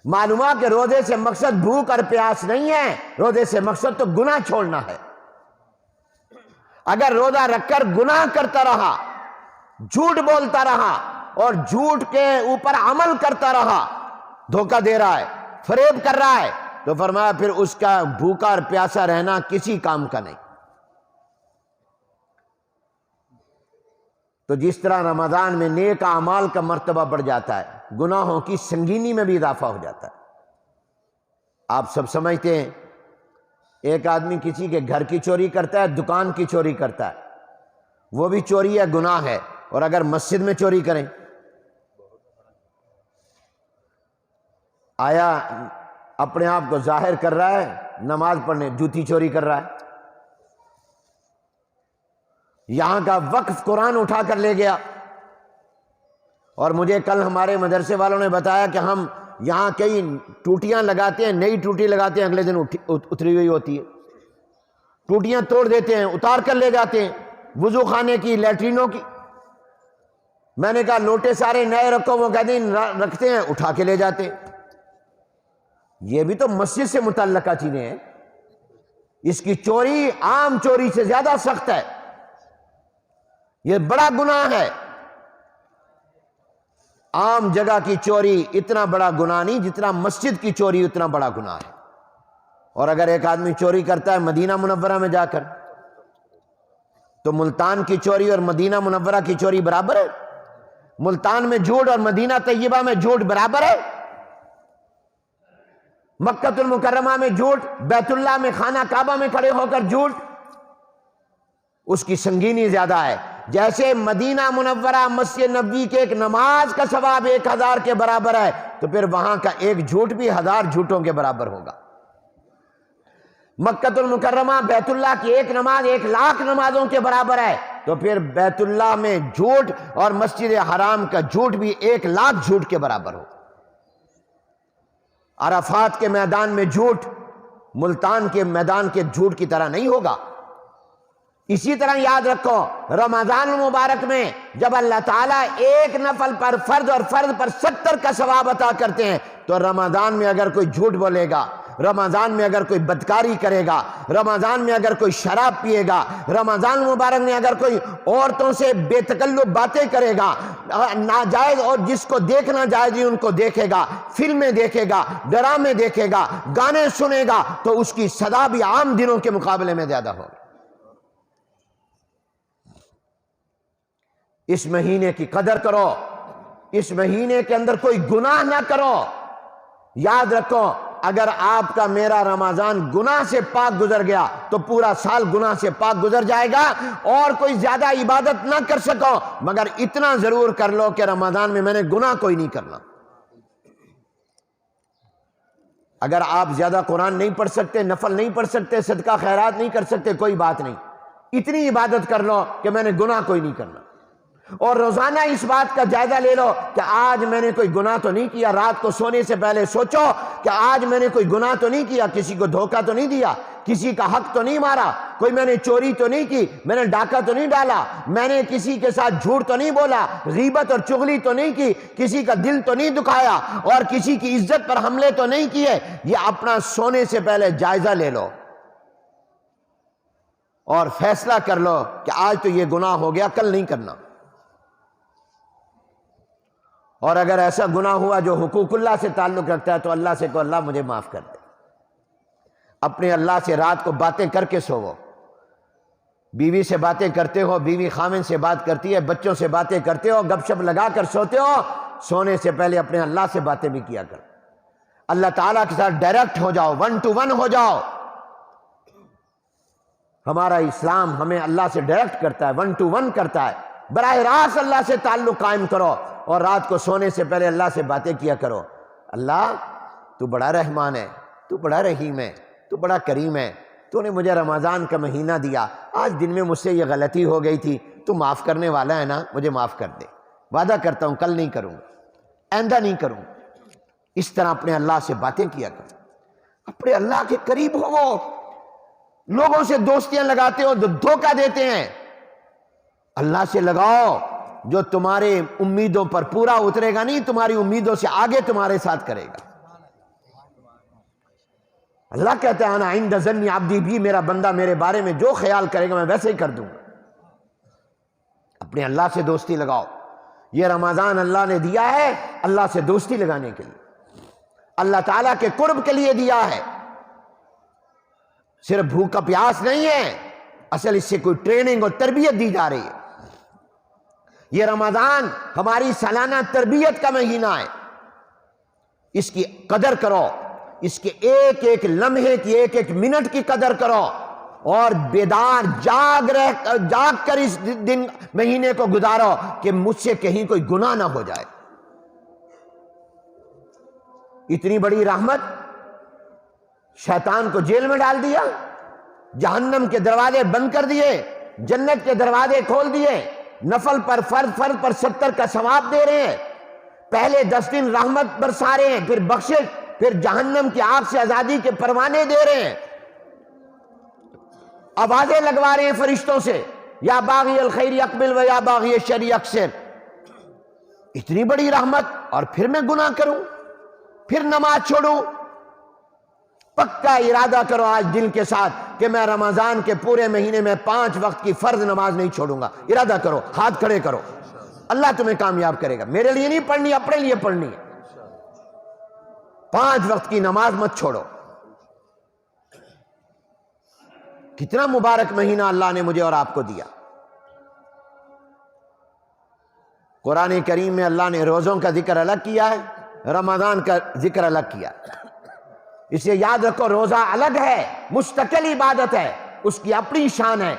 معلوم ہے کہ روزے سے مقصد بھوک اور پیاس نہیں ہے، روزے سے مقصد تو گناہ چھوڑنا ہے۔ اگر روزہ رکھ کر گناہ کرتا رہا، جھوٹ بولتا رہا اور جھوٹ کے اوپر عمل کرتا رہا، دھوکہ دے رہا ہے، فریب کر رہا ہے، تو فرمایا پھر اس کا بھوکا اور پیاسا رہنا کسی کام کا نہیں۔ تو جس طرح رمضان میں نیک اعمال کا مرتبہ بڑھ جاتا ہے، گناہوں کی سنگینی میں بھی اضافہ ہو جاتا ہے۔ آپ سب سمجھتے ہیں ایک آدمی کسی کے گھر کی چوری کرتا ہے، دکان کی چوری کرتا ہے، وہ بھی چوری ہے، گناہ ہے، اور اگر مسجد میں چوری کریں، آیا اپنے آپ کو ظاہر کر رہا ہے نماز پڑھنے، جوتی چوری کر رہا ہے۔ یہاں کا وقف قرآن اٹھا کر لے گیا، اور مجھے کل ہمارے مدرسے والوں نے بتایا کہ ہم یہاں کئی ٹوٹیاں لگاتے ہیں، نئی ٹوٹی لگاتے ہیں، اگلے دن اتری ہوئی ہوتی ہے، ٹوٹیاں توڑ دیتے ہیں، اتار کر لے جاتے ہیں، وضو خانے کی، لیٹرینوں کی۔ میں نے کہا لوٹے سارے نئے رکھو، وہ کہتے ہیں رکھتے ہیں، اٹھا کے لے جاتے ہیں۔ یہ بھی تو مسجد سے متعلقہ چیزیں ہیں، اس کی چوری عام چوری سے زیادہ سخت ہے، یہ بڑا گناہ ہے۔ عام جگہ کی چوری اتنا بڑا گناہ نہیں جتنا مسجد کی چوری اتنا بڑا گناہ ہے۔ اور اگر ایک آدمی چوری کرتا ہے مدینہ منورہ میں جا کر، تو ملتان کی چوری اور مدینہ منورہ کی چوری برابر ہے؟ ملتان میں جھوٹ اور مدینہ طیبہ میں جھوٹ برابر ہے؟ مکہ المکرمہ میں جھوٹ، بیت اللہ میں، خانہ کعبہ میں کھڑے ہو کر جھوٹ، اس کی سنگینی زیادہ ہے۔ جیسے مدینہ منورہ مسجد نبوی کے ایک نماز کا ثواب 1000 کے برابر ہے، تو پھر وہاں کا ایک جھوٹ بھی 1000 جھوٹوں کے برابر ہوگا۔ مکہ المکرمہ بیت اللہ کی ایک نماز 1,00,000 نمازوں کے برابر ہے، تو پھر بیت اللہ میں جھوٹ اور مسجد حرام کا جھوٹ بھی 1,00,000 جھوٹ کے برابر ہو۔ عرفات کے میدان میں جھوٹ ملتان کے میدان کے جھوٹ کی طرح نہیں ہوگا۔ اسی طرح یاد رکھو، رمضان المبارک میں جب اللہ تعالیٰ ایک نفل پر فرض اور فرض پر 70 کا ثواب عطا کرتے ہیں، تو رمضان میں اگر کوئی جھوٹ بولے گا، رمضان میں اگر کوئی بدکاری کرے گا، رمضان میں اگر کوئی شراب پیے گا، رمضان مبارک میں اگر کوئی عورتوں سے بے تکلف باتیں کرے گا، ناجائز اور جس کو دیکھنا جائز ان کو دیکھے گا، فلمیں دیکھے گا، ڈرامے دیکھے گا، گانے سنے گا، تو اس کی سزا بھی عام دنوں کے مقابلے میں زیادہ ہوگی۔ اس مہینے کی قدر کرو، اس مہینے کے اندر کوئی گناہ نہ کرو۔ یاد رکھو، اگر آپ کا میرا رمضان گناہ سے پاک گزر گیا تو پورا سال گناہ سے پاک گزر جائے گا، اور کوئی زیادہ عبادت نہ کر سکو مگر اتنا ضرور کر لو کہ رمضان میں میں نے گناہ کوئی نہیں کرنا۔ اگر آپ زیادہ قرآن نہیں پڑھ سکتے، نفل نہیں پڑھ سکتے، صدقہ خیرات نہیں کر سکتے، کوئی بات نہیں، اتنی عبادت کر لو کہ میں نے گناہ کوئی نہیں کرنا۔ اور روزانہ اس بات کا جائزہ لے لو کہ آج میں نے کوئی گناہ تو نہیں کیا۔ رات کو سونے سے پہلے سوچو کہ آج میں نے کوئی گناہ تو نہیں کیا، کسی کو دھوکہ تو نہیں دیا، کسی کا حق تو نہیں مارا، کوئی میں نے چوری تو نہیں کی، میں نے ڈاکہ تو نہیں ڈالا، میں نے کسی کے ساتھ جھوٹ تو نہیں بولا، غیبت اور چغلی تو نہیں کی، کسی کا دل تو نہیں دکھایا، اور کسی کی عزت پر حملے تو نہیں کیے۔ یہ اپنا سونے سے پہلے جائزہ لے لو اور فیصلہ کر لو کہ آج تو یہ گناہ ہو گیا، کل نہیں کرنا۔ اور اگر ایسا گناہ ہوا جو حقوق اللہ سے تعلق رکھتا ہے تو اللہ سے کہو اللہ مجھے معاف کر دے۔ اپنے اللہ سے رات کو باتیں کر کے سوو۔ بیوی سے باتیں کرتے ہو، بیوی خامن سے بات کرتی ہے، بچوں سے باتیں کرتے ہو، گپ شپ لگا کر سوتے ہو، سونے سے پہلے اپنے اللہ سے باتیں بھی کیا کرو۔ اللہ تعالیٰ کے ساتھ ڈائریکٹ ہو جاؤ، 1 to 1 ہو جاؤ۔ ہمارا اسلام ہمیں اللہ سے ڈائریکٹ کرتا ہے، 1 to 1 کرتا ہے۔ براہ راست اللہ سے تعلق قائم کرو، اور رات کو سونے سے پہلے اللہ سے باتیں کیا کرو۔ اللہ تو بڑا رحمان ہے، تو بڑا رحیم ہے، تو بڑا کریم ہے، تو نے مجھے رمضان کا مہینہ دیا، آج دن میں مجھ سے یہ غلطی ہو گئی تھی، تو معاف کرنے والا ہے نا، مجھے معاف کر دے، وعدہ کرتا ہوں کل نہیں کروں گا، آئندہ نہیں کروں گا۔ اس طرح اپنے اللہ سے باتیں کیا کرو، اپنے اللہ کے قریب ہو۔ لوگوں سے دوستیاں لگاتے ہو تو دھوکہ دیتے ہیں، اللہ سے لگاؤ جو تمہارے امیدوں پر پورا اترے گا نہیں، تمہاری امیدوں سے آگے تمہارے ساتھ کرے گا۔ اللہ کہتا ہے انا عند ظن عبدی بھی، میرا بندہ میرے بارے میں جو خیال کرے گا میں ویسے ہی کر دوں گا۔ اپنے اللہ سے دوستی لگاؤ۔ یہ رمضان اللہ نے دیا ہے اللہ سے دوستی لگانے کے لیے، اللہ تعالیٰ کے قرب کے لیے دیا ہے، صرف بھوک کا پیاس نہیں ہے، اصل اس سے کوئی ٹریننگ اور تربیت دی جا رہی ہے۔ یہ رمضان ہماری سالانہ تربیت کا مہینہ ہے، اس کی قدر کرو، اس کے ایک ایک لمحے کی، ایک ایک منٹ کی قدر کرو، اور بیدار جاگ کر اس دن مہینے کو گزارو کہ مجھ سے کہیں کوئی گناہ نہ ہو جائے۔ اتنی بڑی رحمت، شیطان کو جیل میں ڈال دیا، جہنم کے دروازے بند کر دیے، جنت کے دروازے کھول دیے، نفل پر فرض پر 70 کا ثواب دے رہے ہیں، پہلے 10 دن رحمت برسا رہے ہیں، پھر بخشش، پھر جہنم کی آگ سے آزادی کے پروانے دے رہے ہیں، آوازیں لگوا رہے ہیں فرشتوں سے، یا باغی الخیر اقبل و یا باغی الشر اقصر۔ اتنی بڑی رحمت، اور پھر میں گناہ کروں، پھر نماز چھوڑوں؟ پکا ارادہ کرو آج دل کے ساتھ کہ میں رمضان کے پورے مہینے میں 5 وقت کی فرض نماز نہیں چھوڑوں گا۔ ارادہ کرو، ہاتھ کھڑے کرو، اللہ تمہیں کامیاب کرے گا۔ میرے لیے نہیں پڑھنی، اپنے لیے پڑھنی ہے۔ 5 وقت کی نماز مت چھوڑو۔ کتنا مبارک مہینہ اللہ نے مجھے اور آپ کو دیا۔ قرآن کریم میں اللہ نے روزوں کا ذکر الگ کیا ہے، رمضان کا ذکر الگ کیا ہے۔ اسے یاد رکھو، روزہ الگ ہے، مستقل عبادت ہے، اس کی اپنی شان ہے،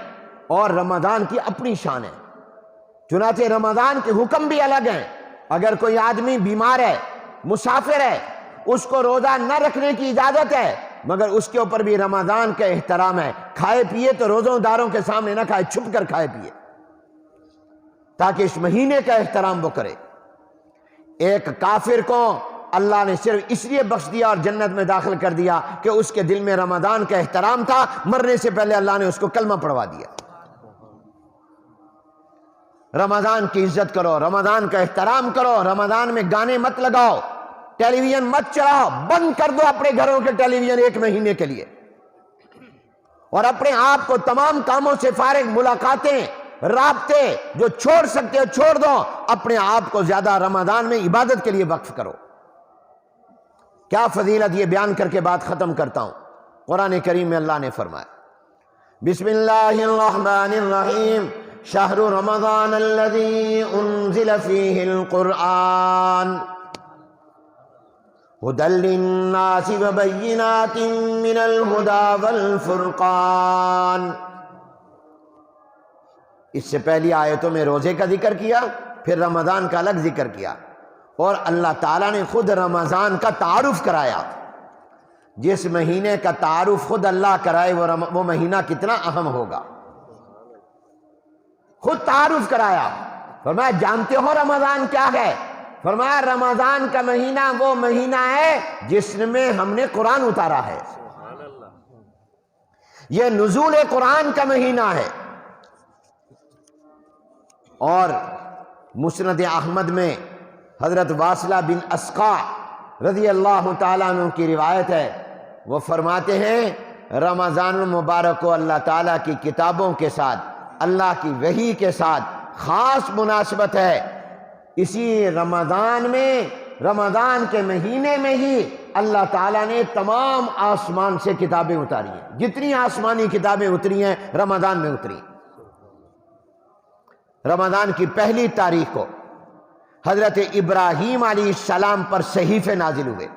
اور رمضان کی اپنی شان ہے۔ چنانچہ رمضان کے حکم بھی الگ ہیں۔ اگر کوئی آدمی بیمار ہے، مسافر ہے، اس کو روزہ نہ رکھنے کی اجازت ہے، مگر اس کے اوپر بھی رمضان کا احترام ہے۔ کھائے پیے تو روزوں داروں کے سامنے نہ کھائے، چھپ کر کھائے پیے، تاکہ اس مہینے کا احترام وہ کرے۔ ایک کافر کو اللہ نے صرف اس لیے بخش دیا اور جنت میں داخل کر دیا کہ اس کے دل میں رمضان کا احترام تھا، مرنے سے پہلے اللہ نے اس کو کلمہ پڑھوا دیا۔ رمضان کی عزت کرو، رمضان کا احترام کرو، رمضان میں گانے مت لگاؤ، ٹیلی ویژن مت چلاؤ، بند کر دو اپنے گھروں کے ٹیلی ویژن 1 مہینے کے لیے، اور اپنے آپ کو تمام کاموں سے فارغ، ملاقاتیں، رابطے جو چھوڑ سکتے ہو چھوڑ دو، اپنے آپ کو زیادہ رمضان میں عبادت کے لیے وقف کرو۔ کیا فضیلت، یہ بیان کر کے بات ختم کرتا ہوں۔ قرآن کریم میں اللہ نے فرمایا، بسم اللہ الرحمن الرحیم، شہر رمضان الذی انزل فیہ القرآن ہدی للناس وبینات من الہدی والفرقان۔ اس سے پہلی آیتوں میں روزے کا ذکر کیا، پھر رمضان کا الگ ذکر کیا، اور اللہ تعالیٰ نے خود رمضان کا تعارف کرایا۔ جس مہینے کا تعارف خود اللہ کرائے وہ مہینہ کتنا اہم ہوگا۔ خود تعارف کرایا، فرمایا جانتے ہو رمضان کیا ہے؟ فرمایا رمضان کا مہینہ وہ مہینہ ہے جس میں ہم نے قرآن اتارا ہے، یہ نزول قرآن کا مہینہ ہے۔ اور مسند احمد میں حضرت واصلہ بن اسقع رضی اللہ تعالیٰ عنہ کی روایت ہے، وہ فرماتے ہیں رمضان المبارک کو اللہ تعالیٰ کی کتابوں کے ساتھ، اللہ کی وحی کے ساتھ خاص مناسبت ہے۔ اسی رمضان میں، رمضان کے مہینے میں ہی اللہ تعالیٰ نے تمام آسمان سے کتابیں اتاری ہیں، جتنی آسمانی کتابیں اتری ہیں رمضان میں اتری۔ رمضان کی پہلی تاریخ کو حضرت ابراہیم علیہ السلام پر صحیفے نازل ہوئے۔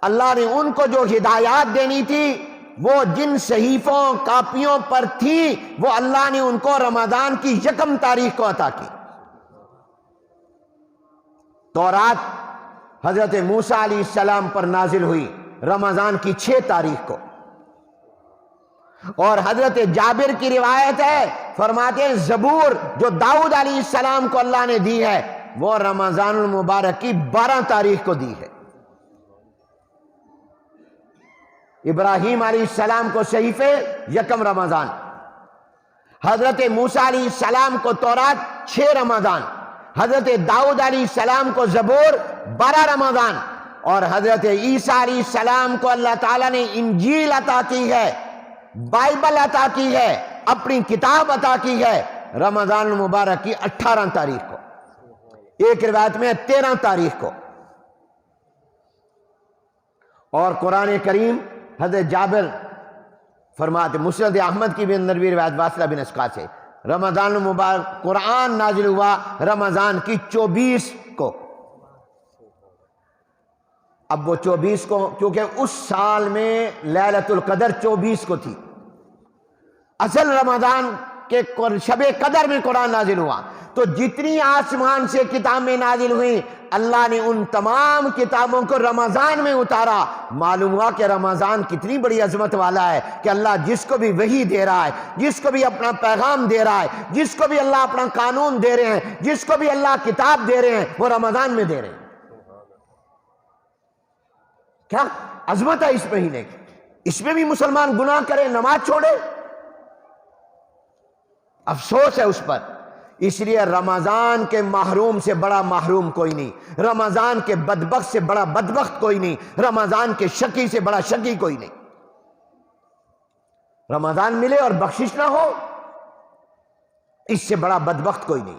اللہ نے ان کو جو ہدایات دینی تھی وہ جن صحیفوں کاپیوں پر تھی، وہ اللہ نے ان کو رمضان کی 1 تاریخ کو عطا کی۔ تورات حضرت موسیٰ علیہ السلام پر نازل ہوئی رمضان کی 6 تاریخ کو، اور حضرت جابر کی روایت ہے، فرماتے ہیں زبور جو داؤد علیہ السلام کو اللہ نے دی ہے وہ رمضان المبارک کی 12 تاریخ کو دی ہے۔ ابراہیم علیہ السلام کو صحیفے 1 رمضان، حضرت موسیٰ علیہ السلام کو تورات 6 رمضان، حضرت داؤد علیہ السلام کو زبور 12 رمضان، اور حضرت عیسیٰ علیہ السلام کو اللہ تعالیٰ نے انجیل عطا کی ہے، بائبل عطا کی ہے، اپنی کتاب عطا کی ہے رمضان المبارک کی 18 تاریخ کو، ایک روایت میں 13 تاریخ کو۔ اور قرآن کریم حضرت جابر فرماتے، مسند احمد کی بھی اندر بھی روایت واصلہ بن اسقع سے، رمضان المبارک قرآن نازل ہوا رمضان کی 24 کو۔ اب وہ 24 کو، کیونکہ اس سال میں لیلۃ القدر 24 کو تھی، اصل رمضان کے شب قدر میں قرآن نازل ہوا، تو جتنی آسمان سے کتابیں نازل ہوئیں اللہ نے ان تمام کتابوں کو رمضان میں اتارا۔ معلوم ہوا کہ رمضان کتنی بڑی عظمت والا ہے کہ اللہ جس کو بھی وحی دے رہا ہے، جس کو بھی اپنا پیغام دے رہا ہے، جس کو بھی اللہ اپنا قانون دے رہے ہیں، جس کو بھی اللہ کتاب دے رہے ہیں، وہ رمضان میں دے رہے ہیں۔ کیا عظمت ہے اس مہینے کی! اس میں بھی مسلمان گناہ کرے، نماز چھوڑے، افسوس ہے اس پر۔ اس لیے رمضان کے محروم سے بڑا محروم کوئی نہیں، رمضان کے بدبخت سے بڑا بدبخت کوئی نہیں، رمضان کے شقی سے بڑا شقی کوئی نہیں۔ رمضان ملے اور بخشش نہ ہو، اس سے بڑا بدبخت کوئی نہیں۔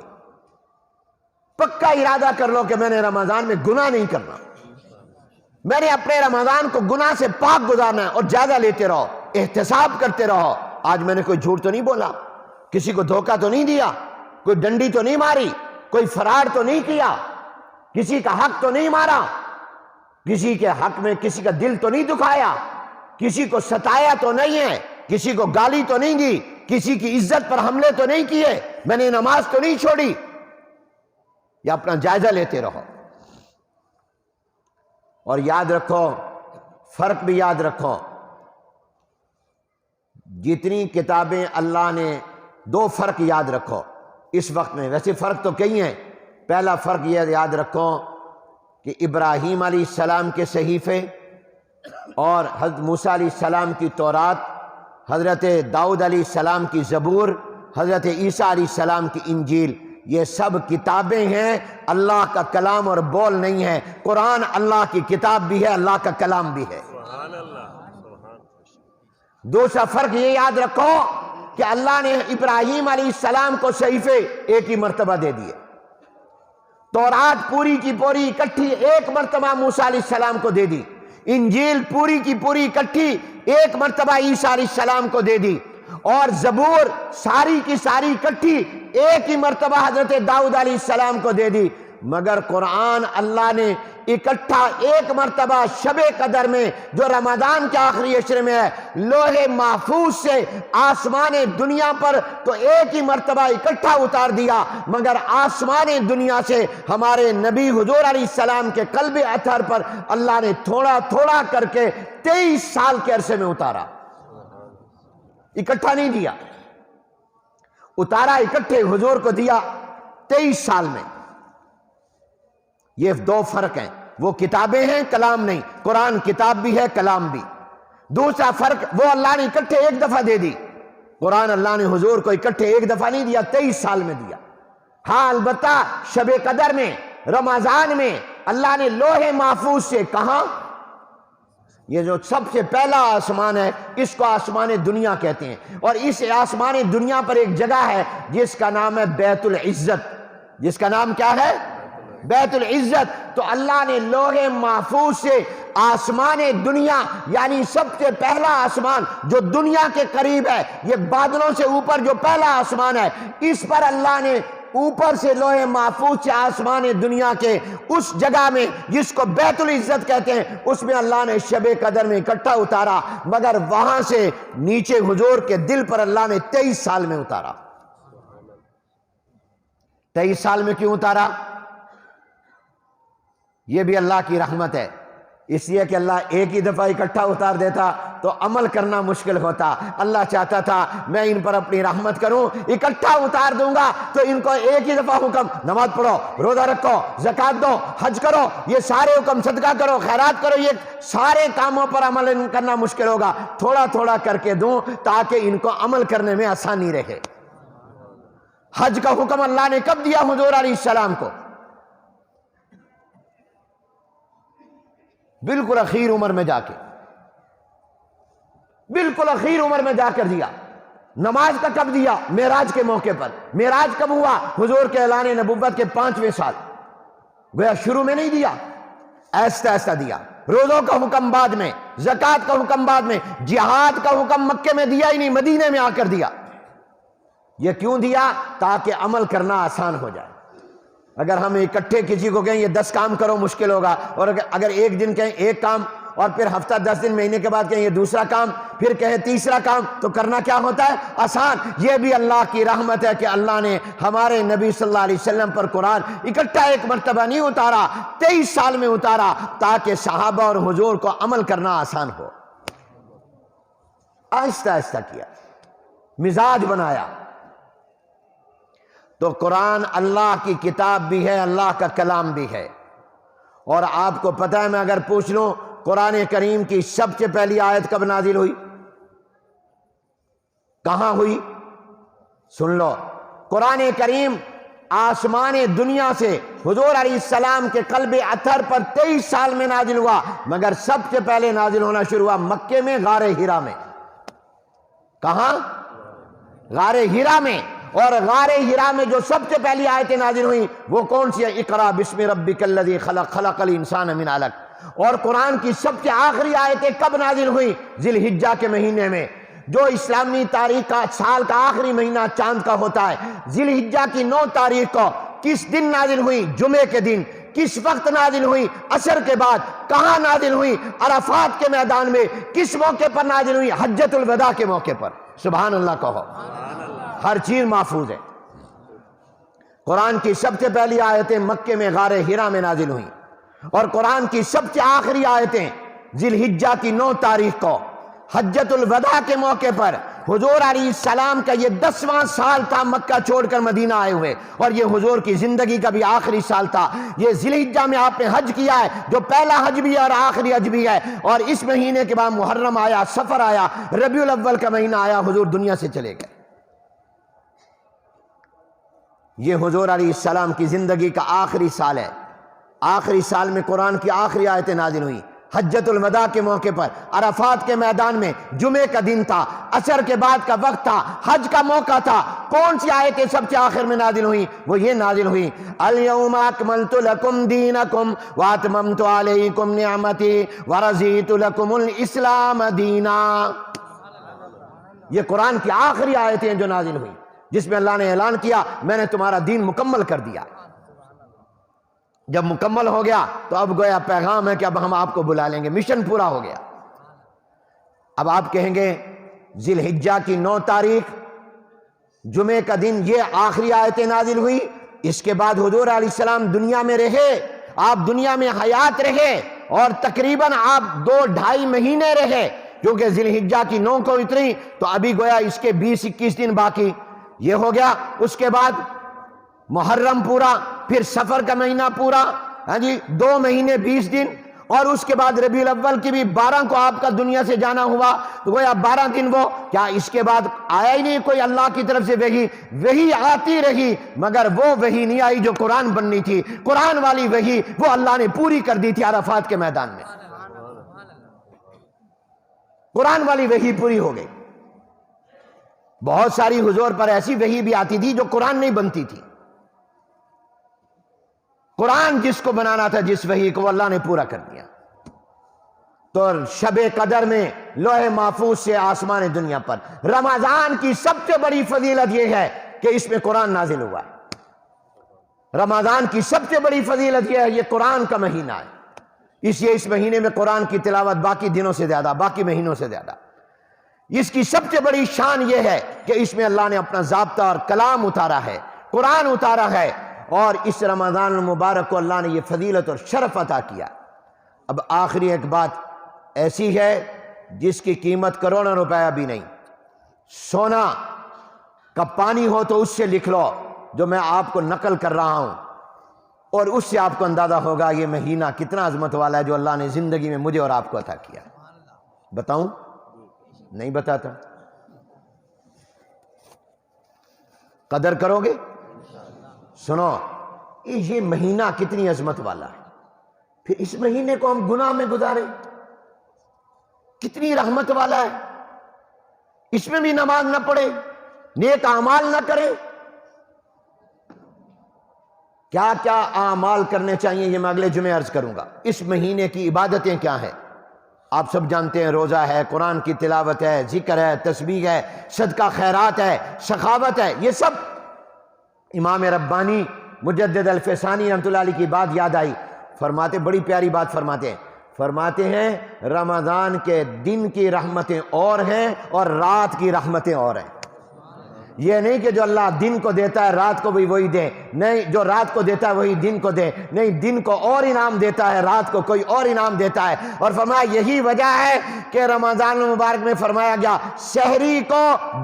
پکا ارادہ کر لو کہ میں نے رمضان میں گناہ نہیں کرنا، میں نے اپنے رمضان کو گناہ سے پاک گزارنا ہے، اور جائزہ لیتے رہو، احتساب کرتے رہو۔ آج میں نے کوئی جھوٹ تو نہیں بولا، کسی کو دھوکہ تو نہیں دیا، کوئی ڈنڈی تو نہیں ماری، کوئی فراڈ تو نہیں کیا، کسی کا حق تو نہیں مارا، کسی کے حق میں کسی کا دل تو نہیں دکھایا، کسی کو ستایا تو نہیں ہے، کسی کو گالی تو نہیں دی، کسی کی عزت پر حملے تو نہیں کیے، میں نے نماز تو نہیں چھوڑی۔ یا اپنا جائزہ لیتے رہو، اور یاد رکھو، فرق بھی یاد رکھو، جتنی کتابیں اللہ نے، 2 فرق یاد رکھو اس وقت میں، ویسے فرق تو کئی ہیں۔ پہلا فرق یہ یاد رکھو کہ ابراہیم علیہ السلام کے صحیفے اور حضرت موسیٰ علیہ السلام کی تورات، حضرت داؤد علیہ السلام کی زبور، حضرت عیسیٰ علیہ السلام کی انجیل، یہ سب کتابیں ہیں، اللہ کا کلام اور بول نہیں ہے۔ قرآن اللہ کی کتاب بھی ہے، اللہ کا کلام بھی ہے۔ دوسرا فرق یہ یاد رکھو کہ اللہ نے ابراہیم علیہ السلام کو صحیفے ایک ہی مرتبہ دے دیے، تورات پوری کی پوری اکٹھی ایک مرتبہ موسیٰ علیہ السلام کو دے دی، انجیل پوری کی پوری اکٹھی ایک مرتبہ عیسیٰ علیہ السلام کو دے دی، اور زبور ساری کی ساری اکٹھی ایک ہی مرتبہ حضرت داؤد علیہ السلام کو دے دی۔ مگر قرآن اللہ نے اکٹھا ایک مرتبہ شب قدر میں، جو رمضان کے آخری عشرے میں ہے، لوح محفوظ سے آسمان دنیا پر تو ایک ہی مرتبہ اکٹھا اتار دیا، مگر آسمان دنیا سے ہمارے نبی حضور علیہ السلام کے قلب اطہر پر اللہ نے تھوڑا تھوڑا کر کے 23 سال کے عرصے میں اتارا، اکٹھا نہیں دیا، اتارا اکٹھے حضور کو دیا 23 سال میں۔ یہ دو فرق ہیں، وہ کتابیں ہیں، کلام نہیں۔ قرآن کتاب بھی ہے، کلام بھی۔ دوسرا فرق، وہ اللہ نے اکٹھے ایک دفعہ دے دی، قرآن اللہ نے حضور کو اکٹھے ایک دفعہ نہیں دیا، 23 سال میں دیا۔ ہاں البتہ شب قدر میں، رمضان میں اللہ نے لوح محفوظ سے، کہاں؟ یہ جو سب سے پہلا آسمان ہے، اس کو آسمان دنیا کہتے ہیں، اور اس آسمان دنیا پر ایک جگہ ہے جس کا نام ہے بیت العزت۔ جس کا نام کیا ہے؟ بیت العزت۔ تو اللہ نے لوح محفوظ سے آسمان دنیا، یعنی سب سے پہلا آسمان جو دنیا کے قریب ہے، یہ بادلوں سے اوپر جو پہلا آسمان ہے، اس پر اللہ نے اوپر سے لوح محفوظ سے آسمان دنیا کے اس جگہ میں جس کو بیت العزت کہتے ہیں، اس میں اللہ نے شب قدر میں اکٹھا اتارا، مگر وہاں سے نیچے حضور کے دل پر اللہ نے 23 سال میں اتارا۔ 23 سال میں کیوں اتارا؟ یہ بھی اللہ کی رحمت ہے، اس لیے کہ اللہ ایک ہی دفعہ اکٹھا اتار دیتا تو عمل کرنا مشکل ہوتا۔ اللہ چاہتا تھا میں ان پر اپنی رحمت کروں، اکٹھا اتار دوں گا تو ان کو ایک ہی دفعہ حکم، نماز پڑھو، روزہ رکھو، زکوٰۃ دو، حج کرو، یہ سارے حکم، صدقہ کرو، خیرات کرو، یہ سارے کاموں پر عمل کرنا مشکل ہوگا۔ تھوڑا تھوڑا کر کے دوں تاکہ ان کو عمل کرنے میں آسانی رہے۔ حج کا حکم اللہ نے کب دیا حضور علیہ السلام کو؟ بالکل اخیر عمر میں جا کے، بالکل اخیر عمر میں جا کر دیا۔ نماز کا کب دیا؟ معراج کے موقع پر۔ معراج کب ہوا؟ حضور کے اعلان نبوت کے 5ویں سال۔ گویا شروع میں نہیں دیا، ایسا ایسا دیا۔ روزوں کا حکم بعد میں، زکوٰۃ کا حکم بعد میں، جہاد کا حکم مکے میں دیا ہی نہیں، مدینے میں آ کر دیا۔ یہ کیوں دیا؟ تاکہ عمل کرنا آسان ہو جائے۔ اگر ہم اکٹھے کسی کو کہیں یہ 10 کام کرو مشکل ہوگا، اور اگر ایک دن کہیں ایک کام، اور پھر ہفتہ 10 دن مہینے کے بعد کہیں یہ دوسرا کام، پھر کہیں تیسرا کام، تو کرنا کیا ہوتا ہے؟ آسان۔ یہ بھی اللہ کی رحمت ہے کہ اللہ نے ہمارے نبی صلی اللہ علیہ وسلم پر قرآن اکٹھا ایک مرتبہ نہیں اتارا، 23 سال میں اتارا، تاکہ صحابہ اور حضور کو عمل کرنا آسان ہو۔ آہستہ آہستہ کیا، مزاج بنایا۔ تو قرآن اللہ کی کتاب بھی ہے، اللہ کا کلام بھی ہے۔ اور آپ کو پتہ ہے، میں اگر پوچھ لوں قرآن کریم کی سب سے پہلی آیت کب نازل ہوئی؟ کہاں ہوئی؟ سن لو، قرآن کریم آسمان دنیا سے حضور علیہ السلام کے قلب اطہر پر 23 سال میں نازل ہوا، مگر سب سے پہلے نازل ہونا شروع ہوا مکے میں، غار ہرا میں۔ کہاں؟ غار ہرا میں۔ اور غار ہرا میں جو سب سے پہلی آیتیں نازل ہوئیں وہ کون سی ہیں؟ اقرا بسم ربک الذی خلق، خلق الانسان من علق۔ اور قرآن کی سب سے آخری آیتیں کب نازل ہوئیں؟ ذی الحجہ کے مہینے میں، جو اسلامی تاریخ کا سال کا آخری مہینہ چاند کا ہوتا ہے۔ ذی الحجہ کی 9 تاریخ کو کس دن نازل ہوئی؟ جمعے کے دن۔ کس وقت نازل ہوئی؟ عصر کے بعد۔ کہاں نازل ہوئی؟ عرفات کے میدان میں۔ کس موقع پر نازل ہوئی؟ حجۃ الوداع کے موقع پر۔ سبحان اللہ کہو۔ ہر چیز محفوظ ہے۔ قرآن کی سب سے پہلی آیتیں مکے میں غار ہرا میں نازل ہوئیں، اور قرآن کی سب سے آخری آیتیں ذی الحجہ کی 9 تاریخ کو حجۃ الوداع کے موقع پر۔ حضور علیہ السلام کا یہ 10واں سال تھا مکہ چھوڑ کر مدینہ آئے ہوئے، اور یہ حضور کی زندگی کا بھی آخری سال تھا۔ یہ ذی الحجہ میں آپ نے حج کیا ہے، جو پہلا حج بھی ہے اور آخری حج بھی ہے، اور اس مہینے کے بعد محرم آیا، سفر آیا، ربیع الاول کا مہینہ آیا، حضور دنیا سے چلے گئے۔ یہ حضور علیہ السلام کی زندگی کا آخری سال ہے. آخری سال میں قرآن کی آخری آیتیں نازل ہوئیں. حجۃ الوداع کے موقع پر عرفات کے میدان میں جمعے کا دن تھا، عصر کے بعد کا وقت تھا، حج کا موقع تھا. کون سی آیتیں سب سے آخر میں نازل ہوئیں؟ وہ یہ نازل ہوئی: الیوم اکملت لکم دینکم واتممت علیکم نعمتی ورضیت لکم الاسلام دینا. یہ قرآن کی آخری آیتیں جو نازل ہوئیں، جس میں اللہ نے اعلان کیا میں نے تمہارا دین مکمل کر دیا. جب مکمل ہو گیا تو اب گویا پیغام ہے کہ اب ہم آپ کو بلا لیں گے، مشن پورا ہو گیا. اب آپ کہیں گے ذی الحجہ کی 9 تاریخ جمعے کا دن یہ آخری آیتیں نازل ہوئی، اس کے بعد حضور علیہ السلام دنیا میں رہے، آپ دنیا میں حیات رہے اور تقریباً آپ 2-2.5 مہینے رہے، کیونکہ ذی الحجہ کی 9 کو اتری تو ابھی گویا اس کے 20-21 دن باقی. یہ ہو گیا. اس کے بعد محرم پورا، پھر سفر کا مہینہ پورا، 2 مہینے 20 دن، اور اس کے بعد ربیع الاول کی بھی 12 کو آپ کا دنیا سے جانا ہوا تو گویا 12 دن. وہ کیا اس کے بعد آیا ہی نہیں کوئی اللہ کی طرف سے وحی آتی رہی، مگر وہ وحی نہیں آئی جو قرآن بننی تھی. قرآن والی وحی وہ اللہ نے پوری کر دی تھی عرفات کے میدان میں. قرآن والی وحی پوری ہو گئی. بہت ساری حضور پر ایسی وحی بھی آتی تھی جو قرآن نہیں بنتی تھی. قرآن جس کو بنانا تھا، جس وحی کو، اللہ نے پورا کر دیا. تو شب قدر میں لوح محفوظ سے آسمان دنیا پر رمضان کی سب سے بڑی فضیلت یہ ہے کہ اس میں قرآن نازل ہوا ہے. رمضان کی سب سے بڑی فضیلت یہ ہے یہ قرآن کا مہینہ ہے. اس مہینے میں قرآن کی تلاوت باقی دنوں سے زیادہ، باقی مہینوں سے زیادہ. اس کی سب سے بڑی شان یہ ہے کہ اس میں اللہ نے اپنا ضابطہ اور کلام اتارا ہے، قرآن اتارا ہے، اور اس رمضان المبارک کو اللہ نے یہ فضیلت اور شرف عطا کیا. اب آخری ایک بات ایسی ہے جس کی قیمت کروڑوں روپیہ بھی نہیں. سونا کا پانی ہو تو اس سے لکھ لو جو میں آپ کو نقل کر رہا ہوں، اور اس سے آپ کو اندازہ ہوگا یہ مہینہ کتنا عظمت والا ہے جو اللہ نے زندگی میں مجھے اور آپ کو عطا کیا. بتاؤں؟ نہیں بتاتا. قدر کرو گے؟ سنو، یہ مہینہ کتنی عظمت والا ہے. پھر اس مہینے کو ہم گناہ میں گزاریں، کتنی رحمت والا ہے. اس میں بھی نماز نہ پڑھے، نیک اعمال نہ کرے. کیا کیا اعمال کرنے چاہیے یہ میں اگلے جمعے عرض کروں گا. اس مہینے کی عبادتیں کیا ہیں آپ سب جانتے ہیں. روزہ ہے، قرآن کی تلاوت ہے، ذکر ہے، تسبیح ہے، صدقہ خیرات ہے، سخاوت ہے. یہ سب امام ربانی مجدد الفسانی رحمۃ اللہ علیہ کی بات یاد آئی. فرماتے، بڑی پیاری بات فرماتے ہیں رمضان کے دن کی رحمتیں اور ہیں اور رات کی رحمتیں اور ہیں. یہ نہیں کہ جو اللہ دن کو دیتا ہے رات کو بھی وہی دے، نہیں، جو رات کو دیتا ہے وہی دن کو دے، نہیں، دن کو اور انعام دیتا ہے، رات کو کوئی اور انعام دیتا ہے. اور فرمایا یہی وجہ ہے کہ رمضان المبارک میں فرمایا گیا سحری کو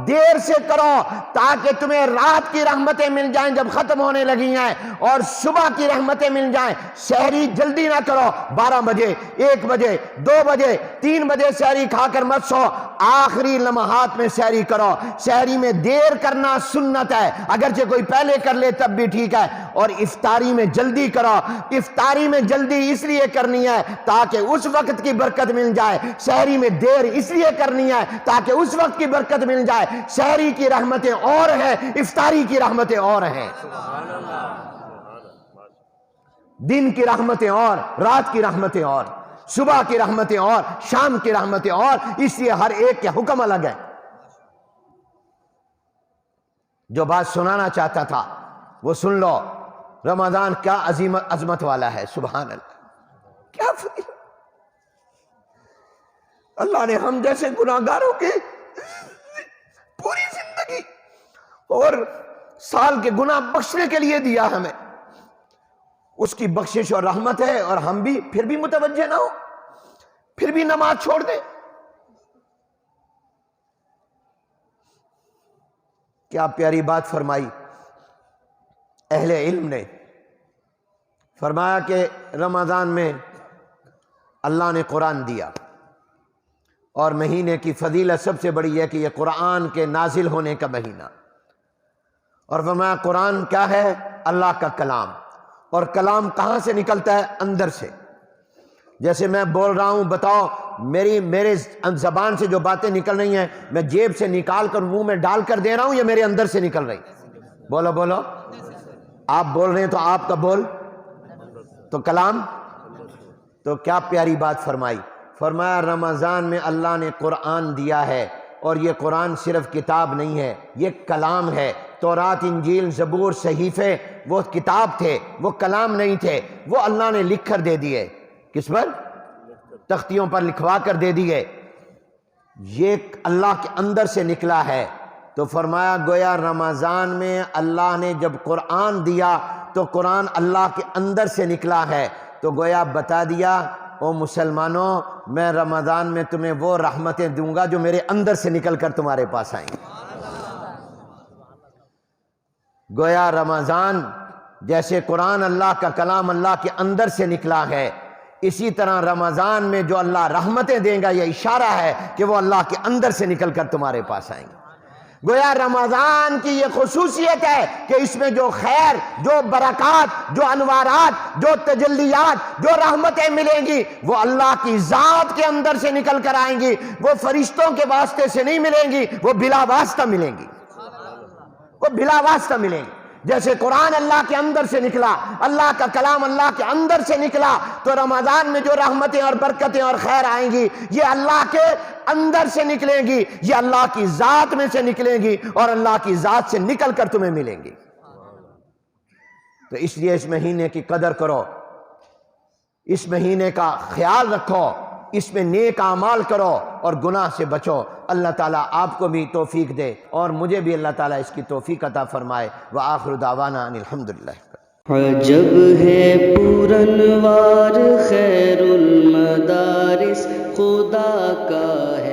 دیر سے کرو تاکہ تمہیں رات کی رحمتیں مل جائیں جب ختم ہونے لگی ہیں، اور صبح کی رحمتیں مل جائیں. سحری جلدی نہ کرو، 12 بجے، 1 بجے، 2 بجے، 3 بجے سحری کھا کر مت سو. آخری لمحات میں سحری کرو. سحری میں دیر کرنا سنت ہے، اگرچہ کوئی پہلے کر لے تب بھی ٹھیک ہے. اور افطاری میں جلدی کرو. افطاری میں جلدی اس لیے کرنی ہے تاکہ اس وقت کی برکت مل جائے. سحری میں دیر اس لیے کرنی ہے تاکہ اس وقت کی برکت مل جائے. سحری کی رحمتیں اور ہیں، افطاری کی رحمتیں اور ہیں. دن کی رحمتیں اور، رات کی رحمتیں اور، صبح کی رحمتیں اور، شام کی رحمتیں اور. اس لیے ہر ایک کے حکم الگ ہے. جو بات سنانا چاہتا تھا وہ سن لو. رمضان کیا عظمت والا ہے. سبحان اللہ، کیا فضیلت. اللہ نے ہم جیسے گناہگاروں کی پوری زندگی اور سال کے گناہ بخشنے کے لیے دیا ہمیں. اس کی بخشش اور رحمت ہے، اور ہم بھی پھر بھی متوجہ نہ ہو، پھر بھی نماز چھوڑ دیں. کیا پیاری بات فرمائی اہل علم نے. فرمایا کہ رمضان میں اللہ نے قرآن دیا، اور مہینے کی فضیلت سب سے بڑی ہے کہ یہ قرآن کے نازل ہونے کا مہینہ. اور فرمایا قرآن کیا ہے؟ اللہ کا کلام. اور کلام کہاں سے نکلتا ہے؟ اندر سے. جیسے میں بول رہا ہوں، بتاؤ میرے زبان سے جو باتیں نکل رہی ہیں، میں جیب سے نکال کر منہ میں ڈال کر دے رہا ہوں یا میرے اندر سے نکل رہی؟ بولو بولو. آپ بول رہے ہیں تو آپ کا بول تو کلام. تو کیا پیاری بات فرمائی. فرمایا رمضان میں اللہ نے قرآن دیا ہے، اور یہ قرآن صرف کتاب نہیں ہے، یہ کلام ہے. تورات، انجیل، زبور، صحیفے وہ کتاب تھے، وہ کلام نہیں تھے. وہ اللہ نے لکھ کر دے دیے. کس پر؟ تختیوں پر لکھوا کر دے دیے. یہ اللہ کے اندر سے نکلا ہے. تو فرمایا گویا رمضان میں اللہ نے جب قرآن دیا تو قرآن اللہ کے اندر سے نکلا ہے. تو گویا بتا دیا او مسلمانوں، میں رمضان میں تمہیں وہ رحمتیں دوں گا جو میرے اندر سے نکل کر تمہارے پاس آئیں گے. گویا رمضان جیسے قرآن اللہ کا کلام اللہ کے اندر سے نکلا ہے، اسی طرح رمضان میں جو اللہ رحمتیں دے گا، یہ اشارہ ہے کہ وہ اللہ کے اندر سے نکل کر تمہارے پاس آئیں گے. گویا رمضان کی یہ خصوصیت ہے کہ اس میں جو خیر، جو برکات، جو انوارات، جو تجلیات، جو رحمتیں ملیں گی، وہ اللہ کی ذات کے اندر سے نکل کر آئیں گی. وہ فرشتوں کے واسطے سے نہیں ملیں گی، وہ بلا واسطہ ملیں گی. وہ بلا واسطہ ملیں گی. جیسے قرآن اللہ کے اندر سے نکلا، اللہ کا کلام اللہ کے اندر سے نکلا، تو رمضان میں جو رحمتیں اور برکتیں اور خیر آئیں گی، یہ اللہ کے اندر سے نکلیں گی، یہ اللہ کی ذات میں سے نکلیں گی، اور اللہ کی ذات سے نکل کر تمہیں ملیں گی. تو اس لیے اس مہینے کی قدر کرو، اس مہینے کا خیال رکھو، اس میں نیک اعمال کرو اور گناہ سے بچو. اللہ تعالیٰ آپ کو بھی توفیق دے اور مجھے بھی اللہ تعالیٰ اس کی توفیق عطا فرمائے. وآخر دعوانا ان الحمدللہ. عجب ہے پورنوار خیر المدارس خدا کا ہے